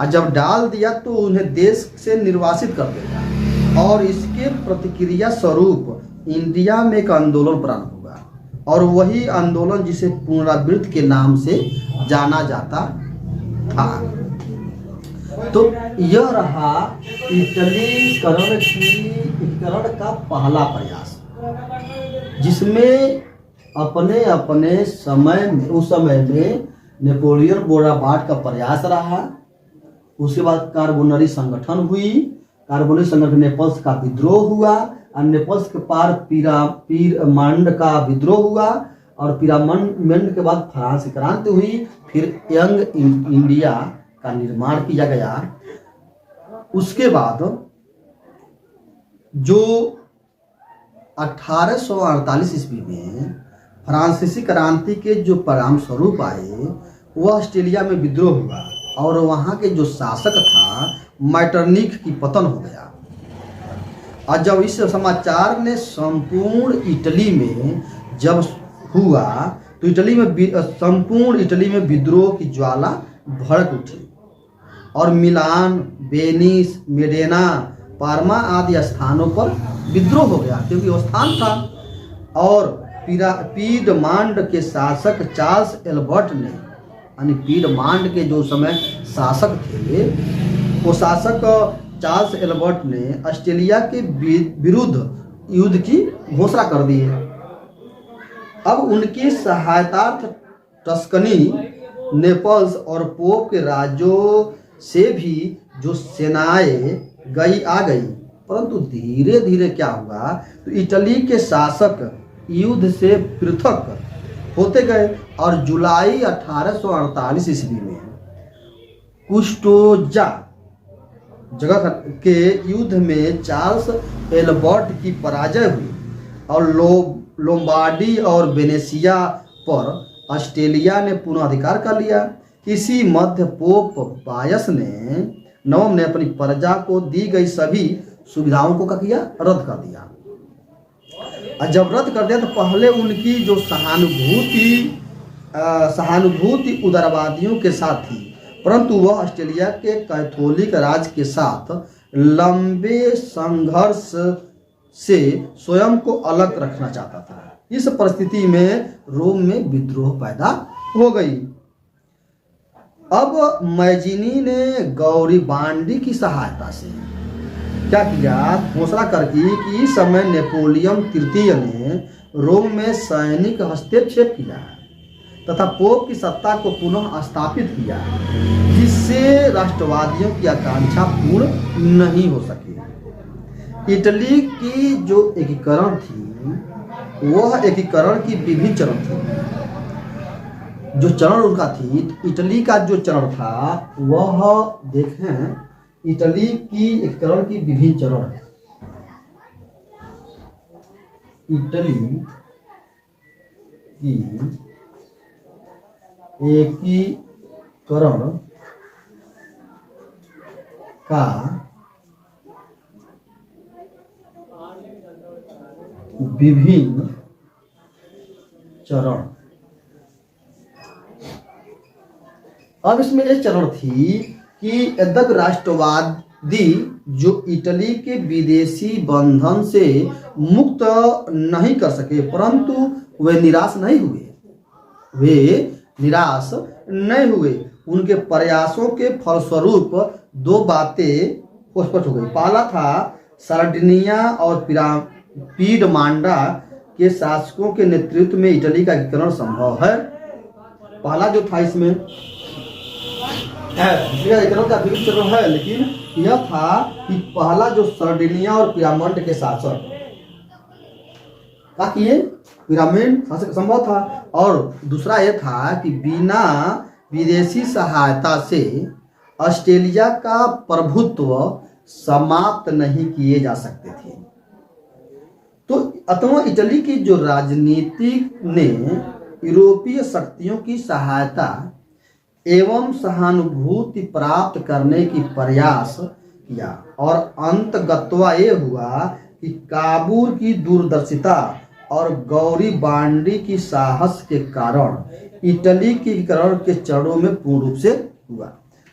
और जब डाल दिया तो उन्हें देश से निर्वासित कर दिया और इसके प्रतिक्रिया स्वरूप इंडिया में एक आंदोलन प्रारंभ हुआ और वही आंदोलन जिसे पुनरावृत्ति के नाम से जाना जाता था। तो यह रहा इटलीकरण का पहला प्रयास जिसमें अपने अपने समय में उस समय में नेपोलियन बोनापार्ट का प्रयास रहा। उसके बाद कार्बोनरी संगठन हुई, कार्बोनरी संगठन नेपल्स का विद्रोह हुआ और नेपल्स के पार पीरामंड का विद्रोह हुआ और पीरामंड के बाद फ्रांस की क्रांति हुई। फिर यंग इंडिया का निर्माण किया गया। उसके बाद जो 1848 ईस्वी में फ्रांसीसी क्रांति के जो परिणाम स्वरूप आए वह ऑस्ट्रेलिया में विद्रोह हुआ और वहाँ के जो शासक था मैटरनिख की पतन हो गया। और जब इस समाचार ने संपूर्ण इटली में जब हुआ तो संपूर्ण इटली में विद्रोह की ज्वाला भड़क उठी और मिलान, वेनिस, मेडेना, पार्मा आदि स्थानों पर विद्रोह हो गया क्योंकि वो स्थान था। और पीडमांड के शासक चार्ल्स एल्बर्ट ने यानी पीडमांड के जो समय शासक थे वो शासक चार्ल्स एल्बर्ट ने ऑस्ट्रेलिया के विरुद्ध युद्ध की घोषणा कर दी है। अब उनकी सहायतार्थ टस्कनी, नेपल्स और पोप के राज्यों से भी जो सेनाएं आ गई। परंतु धीरे धीरे क्या हुआ तो इटली के शासक युद्ध से पृथक होते गए और जुलाई 1848 ईस्वी में कुस्टोजा जगह के युद्ध में चार्ल्स एल्बर्ट की पराजय हुई और लोम्बार्डी और वेनेसिया पर ऑस्ट्रेलिया ने पुनः अधिकार कर लिया। इसी मध्य पोप पायस नवम ने अपनी प्रजा को दी गई सभी सुविधाओं को क्या किया, रद्द कर दिया। और जब रद्द कर दिया तो पहले उनकी जो सहानुभूति उदारवादियों के साथ थी, परंतु वह ऑस्ट्रेलिया के कैथोलिक राज के साथ लंबे संघर्ष से स्वयं को अलग रखना चाहता था। इस परिस्थिति में रोम में विद्रोह पैदा हो गई। अब मैजिनी ने गौरीबांडी की सहायता से क्या किया, घोषणा करके कि इस समय नेपोलियन तृतीय ने रोम में सैनिक हस्तक्षेप किया तथा पोप की सत्ता को पुनः स्थापित किया जिससे राष्ट्रवादियों की आकांक्षा पूर्ण नहीं हो सकी। इटली की जो एकीकरण थी वह एकीकरण की विभिन्न चरण थी। जो चरण उनका थी, इटली का जो चरण था वह देखें, इटली की एकीकरण की विभिन्न चरण है। इटली की एकीकरण का विभिन्न चरण। अब इसमें एक चरण थी कि यद्यपि राष्ट्रवादी जो इटली के विदेशी बंधन से मुक्त नहीं कर सके, परंतु वे निराश नहीं हुए। वे निराश नहीं हुए। उनके प्रयासों के फलस्वरूप दो बातें स्पष्ट हो गई। पहला था सार्डिनिया और पीडमांडा के शासकों के नेतृत्व में इटली का एकीकरण संभव है। पहला जो था इसमें एकीकरण का विविध चरण है, लेकिन यह था कि पहला जो सार्डिनिया और पिरामिड के शासक ताकि ये पिरामिड शासक संभव था। और दूसरा यह था कि बिना विदेशी सहायता से ऑस्ट्रेलिया का प्रभुत्व समाप्त नहीं किए जा सकते थे। तो अतः इटली की जो राजनीति ने यूरोपीय शक्तियों की सहायता एवं सहानुभूति प्राप्त करने की प्रयास किया, और अंततः ये हुआ कि काबूल की दूरदर्शिता और गौरीबांडी की साहस के कारण इटली के एकीकरण के चरणों में पूर्ण रूप से हुआ।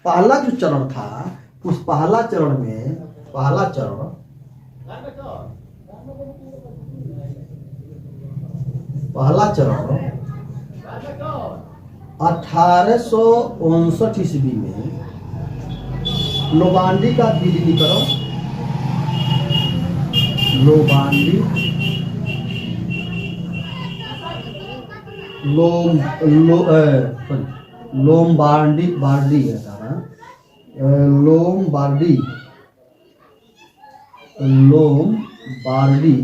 पहला जो चरण था, उस पहला चरण में पहला चरण 1859 ईस्वी में लोबांडी का विलीनीकरण, लोम्बार्डी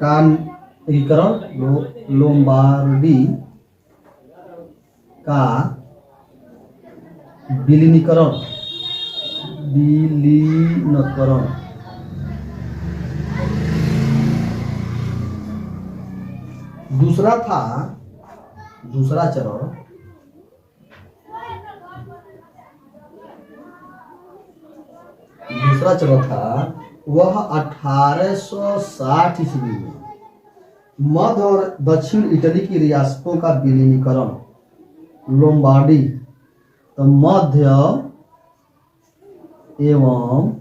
का एकीकरण, लोम्बार्डी का विलीनीकरण। दूसरा चरण था वह 1860 ईस्वी में मध्य और दक्षिण इटली की रियासतों का विलीनीकरण। लोम्बार्डी तो मध्य एवं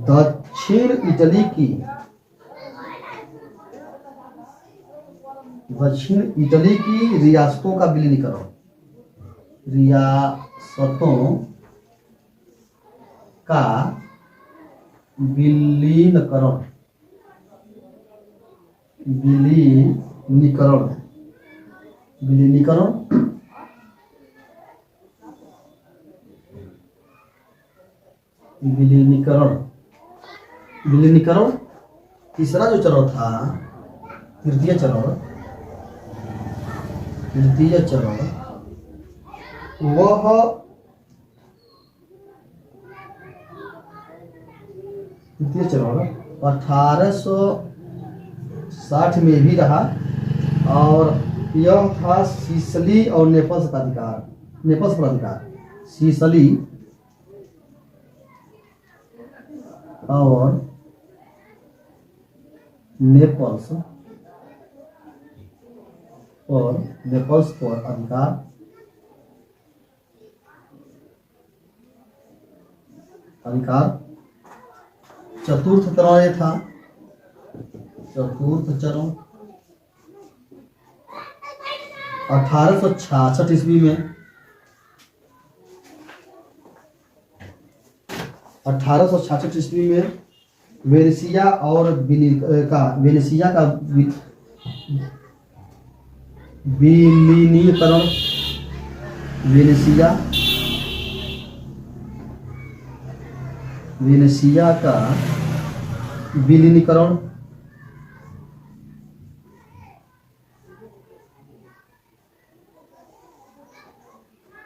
दक्षिण इटली की रियासतों का विलीनीकरण। विलीनीकरण। तीसरा जो चरण था, तृतीय चरण वह 1860 में भी रहा, और यह था सिसिली और नेपल्स पर अधिकार। सिसिली और नेपल्स पर अधिकार। चतुर्थ चरण ये था, 1866 ईस्वी में 1866 ईस्वी में वेनेसिया का विलीनीकरण। वेनेसिया का विलीनीकरण।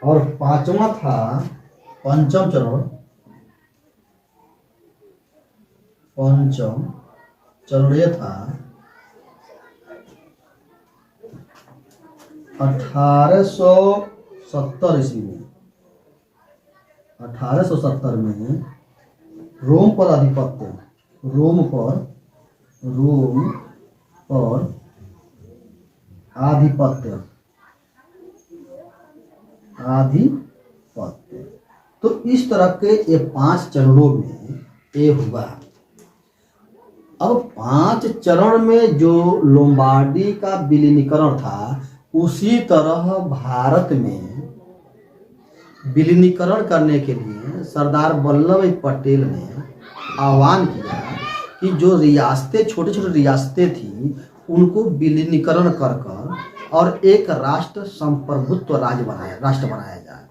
और पांचवा था पंचम चरण ये था 1870 ईस्वी में। 1870 में रोम पर आधिपत्य रोम पर आधिपत्य तो इस तरह के ये 5 चरणों में ये हुआ। अब 5 चरण में जो लोम्बार्डी का विलीनीकरण था, उसी तरह भारत में विलीनीकरण करने के लिए सरदार वल्लभ भाई पटेल ने आह्वान किया कि जो रियासतें, छोटे छोटे रियासतें थी, उनको विलीनीकरण कर और एक राष्ट्र संप्रभुत्व राष्ट्र बनाया जाए।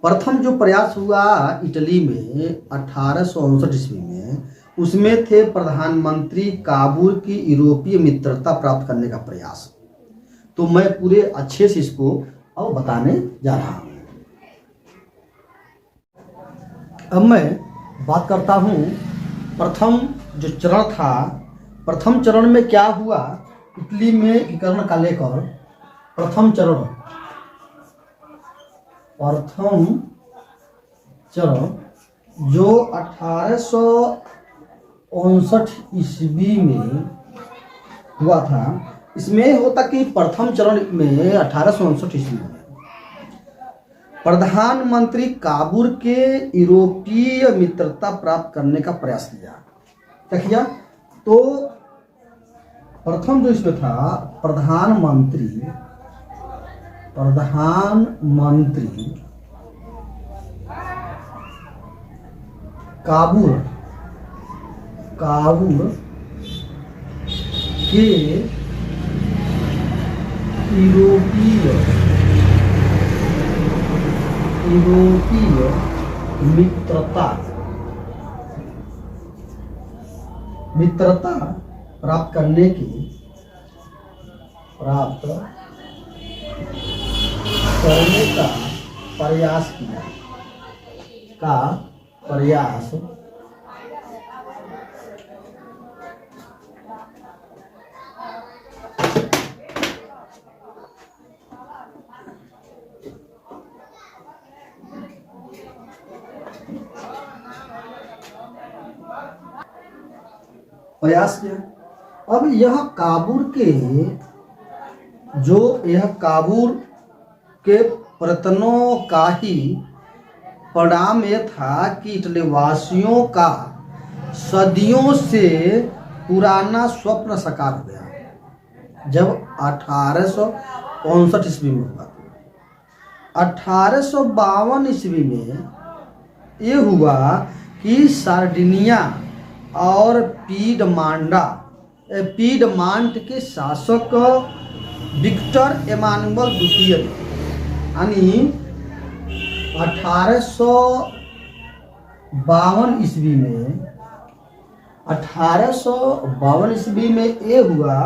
प्रथम जो प्रयास हुआ इटली में 1859 ईस्वी में, उसमें थे प्रधानमंत्री काबूल की यूरोपीय मित्रता प्राप्त करने का प्रयास। तो मैं पूरे अच्छे से इसको अब बताने जा रहा हूँ। अब मैं बात करता हूँ प्रथम जो चरण था। प्रथम चरण में क्या हुआ इटली में एकीकरण का लेकर। प्रथम चरण जो 1859 ईस्वी में हुआ था, इसमें होता कि प्रथम चरण में 1859 ईस्वी में प्रधानमंत्री काबूल के यूरोपीय मित्रता प्राप्त करने का प्रयास किया। क्या किया? तो प्रथम जो इसमें था, प्रधानमंत्री काबूल के यूरोपीय मित्रता प्राप्त करने का प्रयास किया अब यह काबूल के प्रयत्नों का ही परिणाम यह था कि इटली वासियों का सदियों से पुराना स्वप्न साकार हो गया। जब 1859 ईस्वी में हुआ, 1852 ईस्वी में ये हुआ कि सार्डिनिया और पीडमांट के शासक विक्टर एमानुएल द्वितीय यानी 1852 ईस्वी में ये हुआ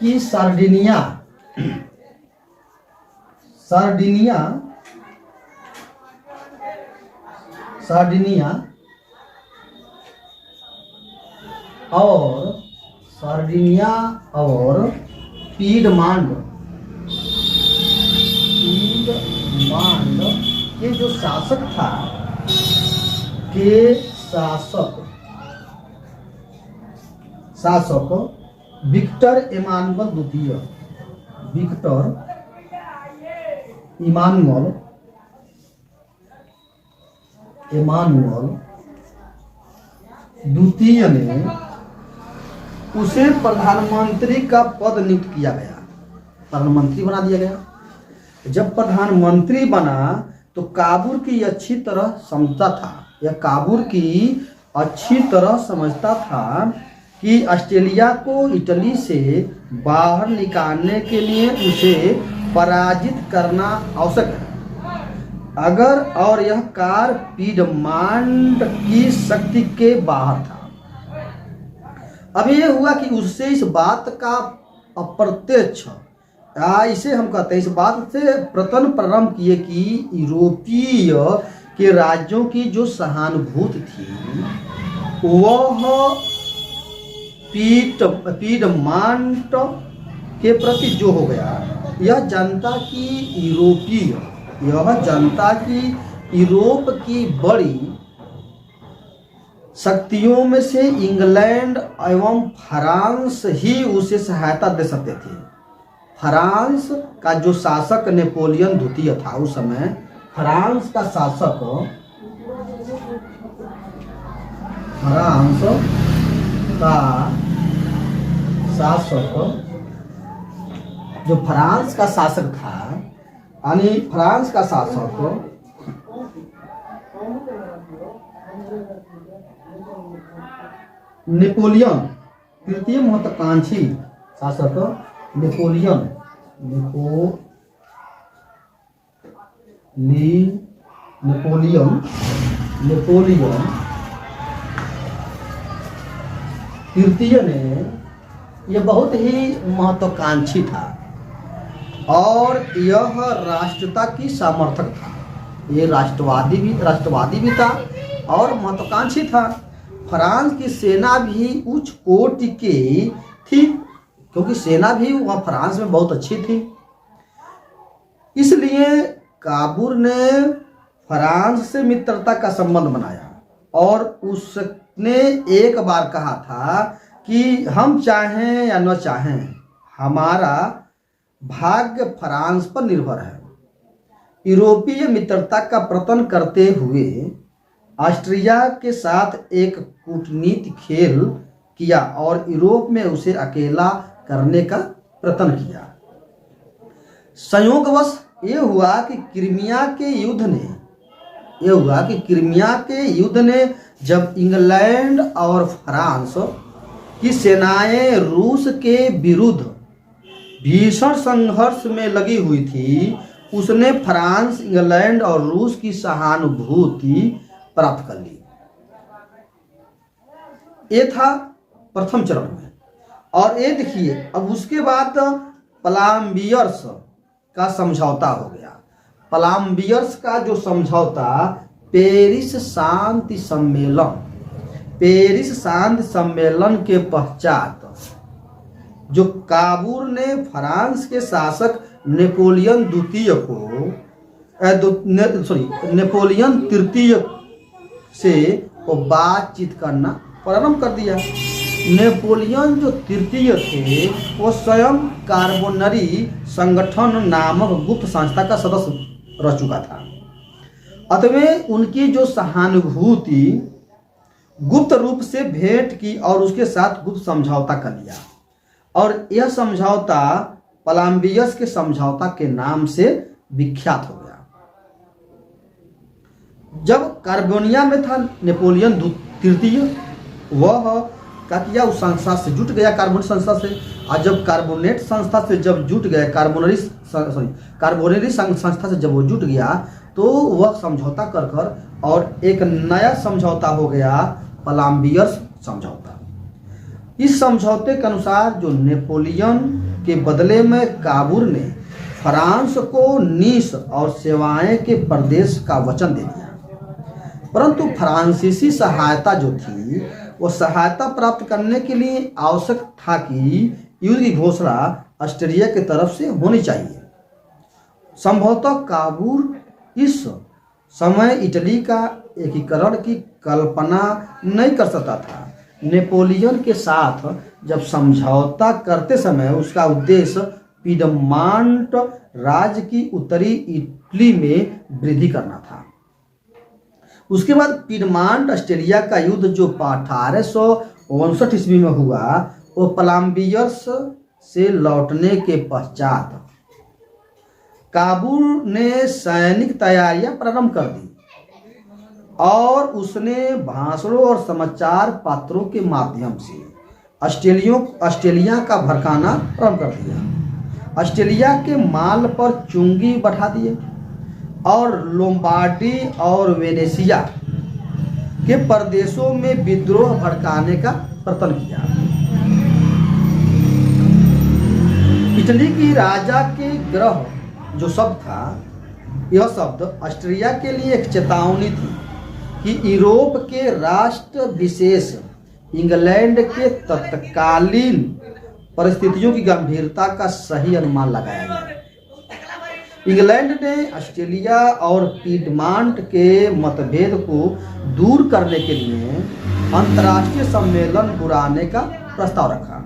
कि सार्डिनिया और पीडमांड के जो शासक था शासक विक्टर एमानुएल द्वितीय ने उसे प्रधानमंत्री का पद नियुक्त किया गया, प्रधानमंत्री बना दिया गया। जब प्रधानमंत्री बना तो काबूल की अच्छी तरह समझता था कि ऑस्ट्रेलिया को इटली से बाहर निकालने के लिए उसे पराजित करना आवश्यक है। और यह कार्य पीडमांट की शक्ति के बाहर था। अब ये हुआ कि उससे इस बात का अप्रत्यक्ष इसे हम कहते हैं, इस बात से प्रयत्न प्रारंभ किए कि यूरोपीय के राज्यों की जो सहानुभूति थी वह पीडमांट के प्रति जो हो गया। यह जनता की यूरोप की बड़ी शक्तियों में से इंग्लैंड एवं फ्रांस ही उसे सहायता दे सकते थे। फ्रांस का जो शासक नेपोलियन द्वितीय था उस समय, फ्रांस का शासक जो फ्रांस का शासक था, यानी फ्रांस का शासक नेपोलियन तृतीय महत्वाकांक्षी शासक नेपोलियन तृतीय ने यह बहुत ही महत्वाकांक्षी था और यह राष्ट्रता की समर्थक था। ये राष्ट्रवादी भी था और महत्वाकांक्षी था। फ्रांस की सेना भी उच्च कोटि की थी, क्योंकि सेना भी वह फ्रांस में बहुत अच्छी थी। इसलिए काबूल ने फ्रांस से मित्रता का संबंध बनाया और उसने एक बार कहा था कि हम चाहें या न चाहें, हमारा भाग्य फ्रांस पर निर्भर है। यूरोपीय मित्रता का पतन करते हुए ऑस्ट्रिया के साथ एक कूटनीतिक खेल किया और यूरोप में उसे अकेला करने का प्रयत्न किया। संयोगवश ये हुआ कि क्रीमिया के युद्ध ने जब इंग्लैंड और फ्रांस की सेनाएं रूस के विरुद्ध भीषण संघर्ष में लगी हुई थी, उसने फ्रांस, इंग्लैंड और रूस की सहानुभूति प्राप्त कर ली। ये था प्रथम चरण में। और ये देखिए, अब उसके बाद पलाम्बियर्स का समझौता हो गया। पलाम्बियर्स का जो समझौता पेरिस शांति सम्मेलन के पश्चात जो काबूल ने फ्रांस के शासक नेपोलियन तृतीय से वो बातचीत करना प्रारंभ कर दिया। नेपोलियन जो तृतीय थे वो स्वयं कार्बोनरी संगठन नामक गुप्त संस्था का सदस्य रह चुका था। अतः उनकी जो सहानुभूति गुप्त रूप से भेंट की और उसके साथ गुप्त समझौता कर लिया और यह समझौता पलाम्बियस के समझौता के नाम से विख्यात हो गया। जब कार्बोनिया में था नेपोलियन तृतीय, वह क्या किया, उस संस्था से जुट गया, कार्बोनेट संस्था से। और जब कार्बोनेट संस्था से जब जुट गया, कार्बोनरी संस्था से जब वो जुट गया तो वह समझौता कर और एक नया समझौता हो गया, पलाम्बियस समझौता। इस समझौते के अनुसार जो नेपोलियन के बदले में काबूल ने फ्रांस को नीस और सेवाएं के प्रदेश का वचन दे दिया, परंतु फ्रांसीसी सहायता जो थी वो सहायता प्राप्त करने के लिए आवश्यक था कि युद्ध की घोषणा ऑस्ट्रिया की तरफ से होनी चाहिए। संभवतः काबूल इस समय इटली का एकीकरण की कल्पना नहीं कर सकता था। नेपोलियन के साथ जब समझौता करते समय उसका उद्देश्य पिडमांट राज्य की उत्तरी इटली में वृद्धि करना था। उसके बाद पिडमांट ऑस्ट्रिया का युद्ध जो 1859 ईस्वी में हुआ, वो पलाम्बियस से लौटने के पश्चात काबूल ने सैनिक तैयारियां प्रारंभ कर दी और उसने भाषणों और समाचार पत्रों के माध्यम से ऑस्ट्रेलिया का भड़काना प्रारंभ कर दिया। ऑस्ट्रेलिया के माल पर चुंगी बढ़ा दिए और लोम्बार्डी और वेनेसिया के प्रदेशों में विद्रोह भड़काने का प्रयत्न किया। इटली की राजा के ग्रह जो शब्द था, यह शब्द ऑस्ट्रिया के लिए एक चेतावनी थी कि यूरोप के राष्ट्र विशेष इंग्लैंड के तत्कालीन परिस्थितियों की गंभीरता का सही अनुमान लगाया जाए। इंग्लैंड ने ऑस्ट्रेलिया और पीडमांट के मतभेद को दूर करने के लिए अंतर्राष्ट्रीय सम्मेलन बुलाने का प्रस्ताव रखा।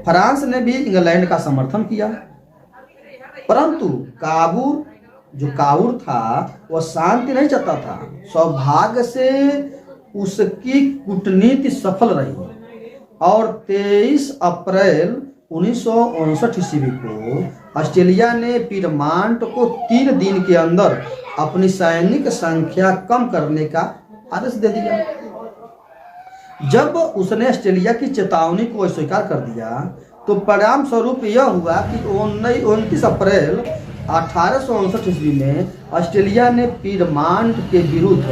फ्रांस ने भी इंग्लैंड का समर्थन किया, परंतु काबूर था वह शांति नहीं चाहता था। सौभाग्य से उसकी कूटनीति सफल रही और 23 अप्रैल 1959 ईस्वी को ऑस्ट्रेलिया ने पीडमांट को 3 दिन के अंदर अपनी सैनिक संख्या कम करने का आदेश दे दिया। जब उसने ऑस्ट्रेलिया की चेतावनी को अस्वीकार कर दिया तो परिणाम स्वरूप यह हुआ कि 29 अप्रैल 1859 ईस्वी में ऑस्ट्रेलिया ने पीडमांट के विरुद्ध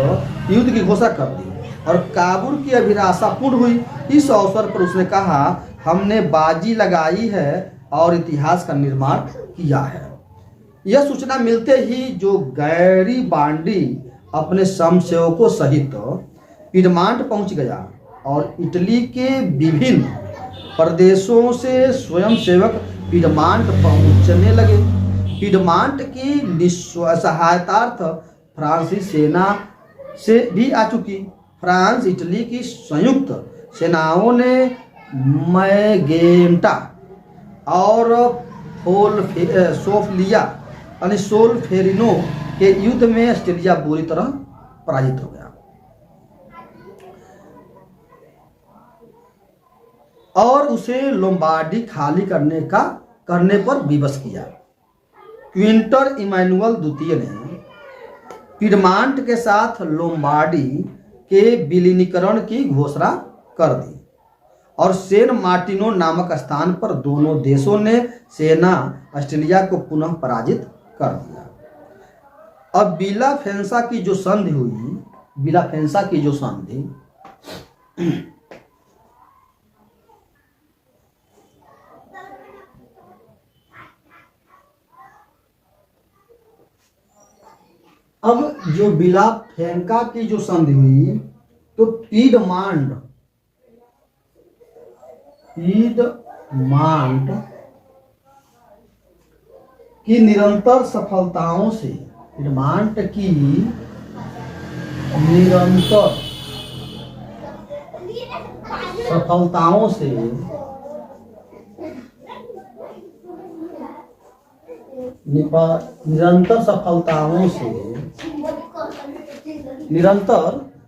युद्ध की घोषणा कर दी और काबूल की अभिलाषा पूर्ण हुई। इस अवसर पर उसने कहा, हमने बाजी लगाई है और इतिहास का निर्माण किया है। यह सूचना मिलते ही जो गैरीबाल्डी अपने समसेवकों सहित पीडमांट पहुंच गया और इटली के विभिन्न प्रदेशों से स्वयंसेवक पीडमांट पहुंचने लगे। पीडमांट की निस्सहायतार्थ फ्रांसीसी सेना से भी आ चुकी। फ्रांस इटली की संयुक्त सेनाओं ने मैगेंटा और सोल्फेरिनो के युद्ध में ऑस्ट्रेलिया बुरी तरह पराजित हो गया और उसे लोम्बार्डी खाली करने पर विवश किया। क्विंटर इमैनुअल द्वितीय ने पीडमांट के साथ लोम्बार्डी के विलीनीकरण की घोषणा कर दी और सेन मार्टिनो नामक स्थान पर दोनों देशों ने सेना ऑस्ट्रेलिया को पुनः पराजित कर दिया। अब बिलाफेंसा की जो संधि अब जो बिलाफेंका की जो संधि हुई तो पीडमांट की निरंतर सफलताओं से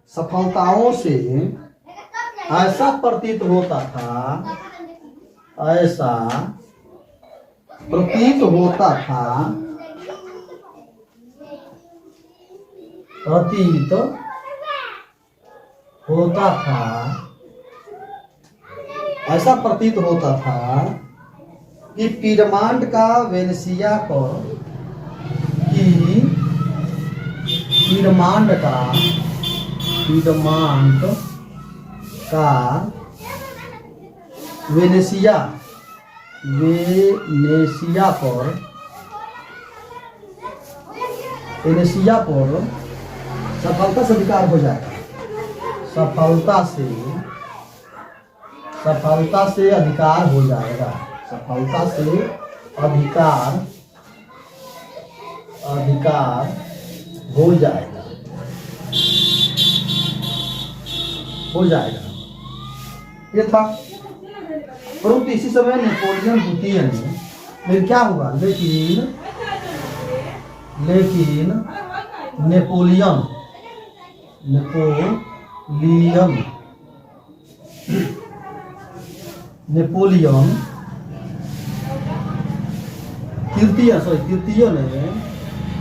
सफलताओं से ऐसा प्रतीत होता था कि पीडमांट का वेनेशिया पर सफलता से अधिकार हो जाएगा। सफलता से अधिकार हो जाएगा। ये था। परंतु इसी समय नेपोलियन द्वितीय ने फिर क्या हुआ, लेकिन नेपोलियन तृतीय ने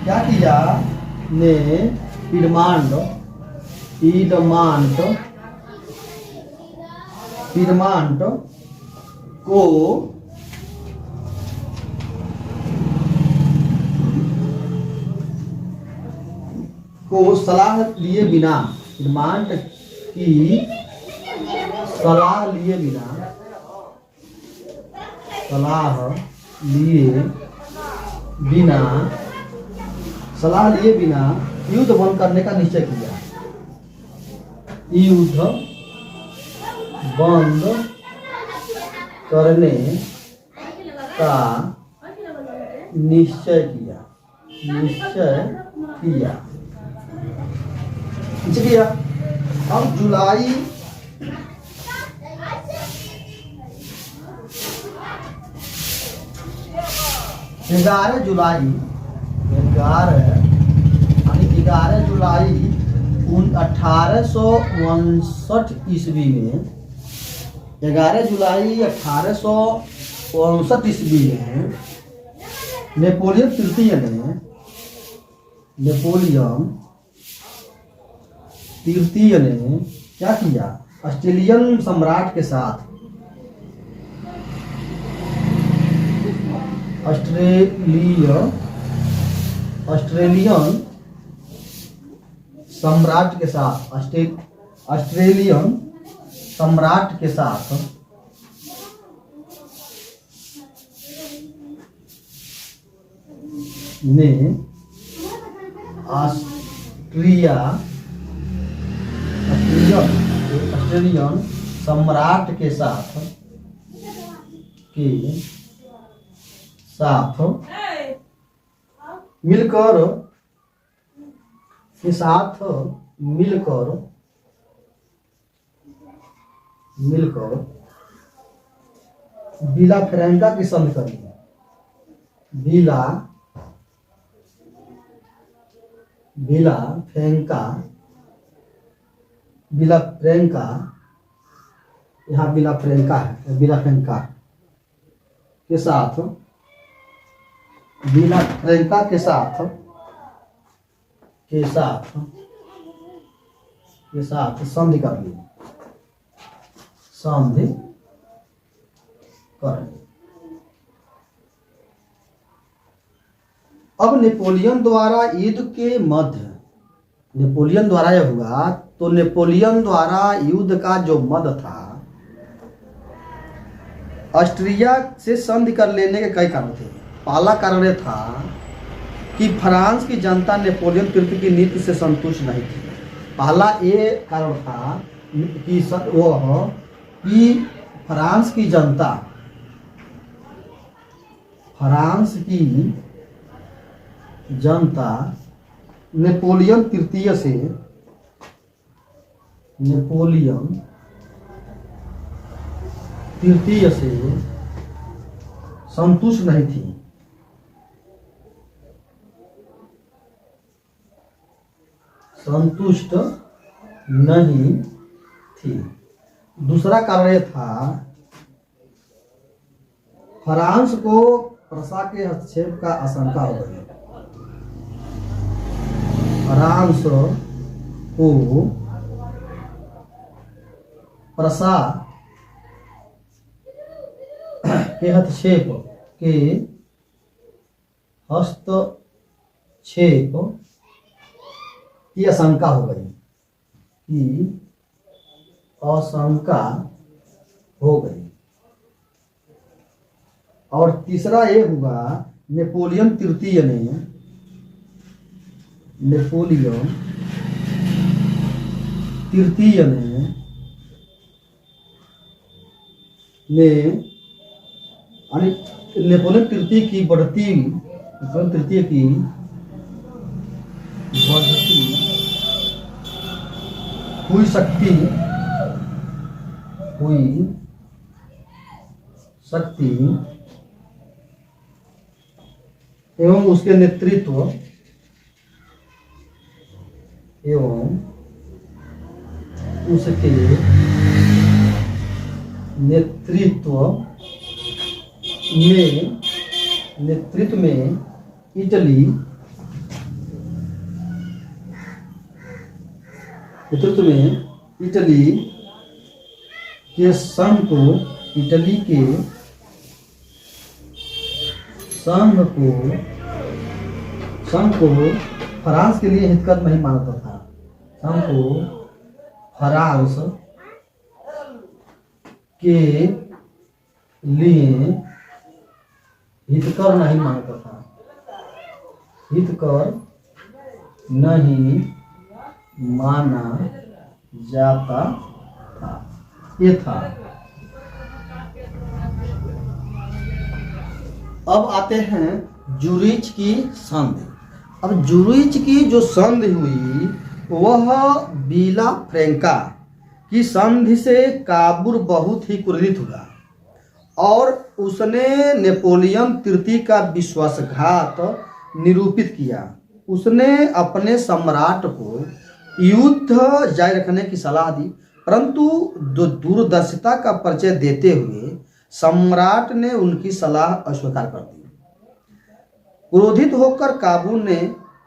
क्या किया, ने पीडमांट को सलाह लिए बिना पीडमांट की सलाह लिए बिना युद्ध बंद करने का निश्चय किया। युद्ध बंद करने का निश्चय किया, निश्चय किया। किया। अब जुलाई 11 जुलाई 1859 ईस्वी में 11 जुलाई 1859 ईस्वी में नेपोलियन तृतीय ने क्या किया? ऑस्ट्रेलियन सम्राट के साथ ऑस्ट्रेलियन सम्राट के साथ ऑस्ट्रेलियन सम्राट के साथ ने ऑस्ट्रेलियन सम्राट के साथ मिलकर विला फ्रैंका की संधि कर ली। विला फ्रैंका यहाँ विला फ्रैंका है, विला फ्रैंका के साथ संधि कर ली। अब नेपोलियन द्वारा युद्ध के मध्य नेपोलियन द्वारा यह हुआ तो नेपोलियन द्वारा युद्ध का जो मद था, ऑस्ट्रिया से संधि कर लेने के कई कारण थे। पहला कारण यह था कि फ्रांस की जनता नेपोलियन तृतीय की नीति से संतुष्ट नहीं थी। पहला ये कारण था कि फ्रांस की जनता नेपोलियन तृतीय से संतुष्ट नहीं थी। दूसरा कारण यह था फ्रांस को प्रशा के हस्तक्षेप का आशंका हो गई। फ्रांस को प्रशा के हस्तक्षेप की आशंका हो गई। और तीसरा ये हुआ नेपोलियन तृतीय नेपोलियन तृतीय की बढ़ती हुई शक्ति एवं उसके नेतृत्व में इटली के संघ को फ्रांस के लिए हितकर नहीं मानता था। संघ को फ्रांस के लिए हितकर नहीं मानता था। हितकर नहीं माना जाता था। ये था। अब आते हैं जुरिच की संधि। अब जुरिच की जो संधि हुई वह विला फ्रैंका की संधि से काबूल बहुत ही क्रोधित हुआ और उसने नेपोलियन तृतीय का विश्वासघात निरूपित किया। उसने अपने सम्राट को युद्ध जारी रखने की सलाह दी, परंतु दूरदर्शिता का परिचय देते हुए सम्राट ने उनकी सलाह अस्वीकार कर दी। क्रोधित होकर काबूल ने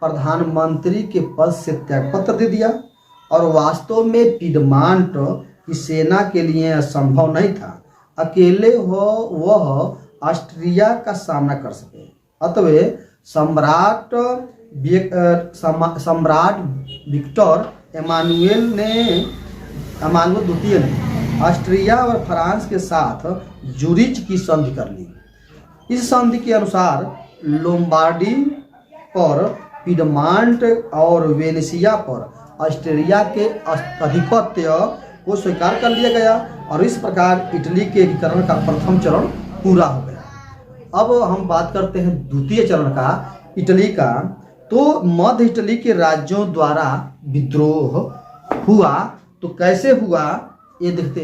प्रधानमंत्री के पद से त्यागपत्र दे दिया और वास्तव में पिडमांट की सेना के लिए असंभव नहीं था अकेले वह ऑस्ट्रिया का सामना कर सके। अतः सम्राट विक्टर एमानुएल द्वितीय ने ऑस्ट्रिया और फ्रांस के साथ जुरिच की संधि कर ली। इस संधि के अनुसार लोम्बार्डी पर पिडमांट और वेनेसिया पर ऑस्ट्रिया के आधिपत्य को स्वीकार कर लिया गया और इस प्रकार इटली के एकीकरण का प्रथम चरण पूरा हो गया। अब हम बात करते हैं द्वितीय चरण का, इटली का। तो मध्य इटली के राज्यों द्वारा विद्रोह हुआ, तो कैसे हुआ ये देखते हैं।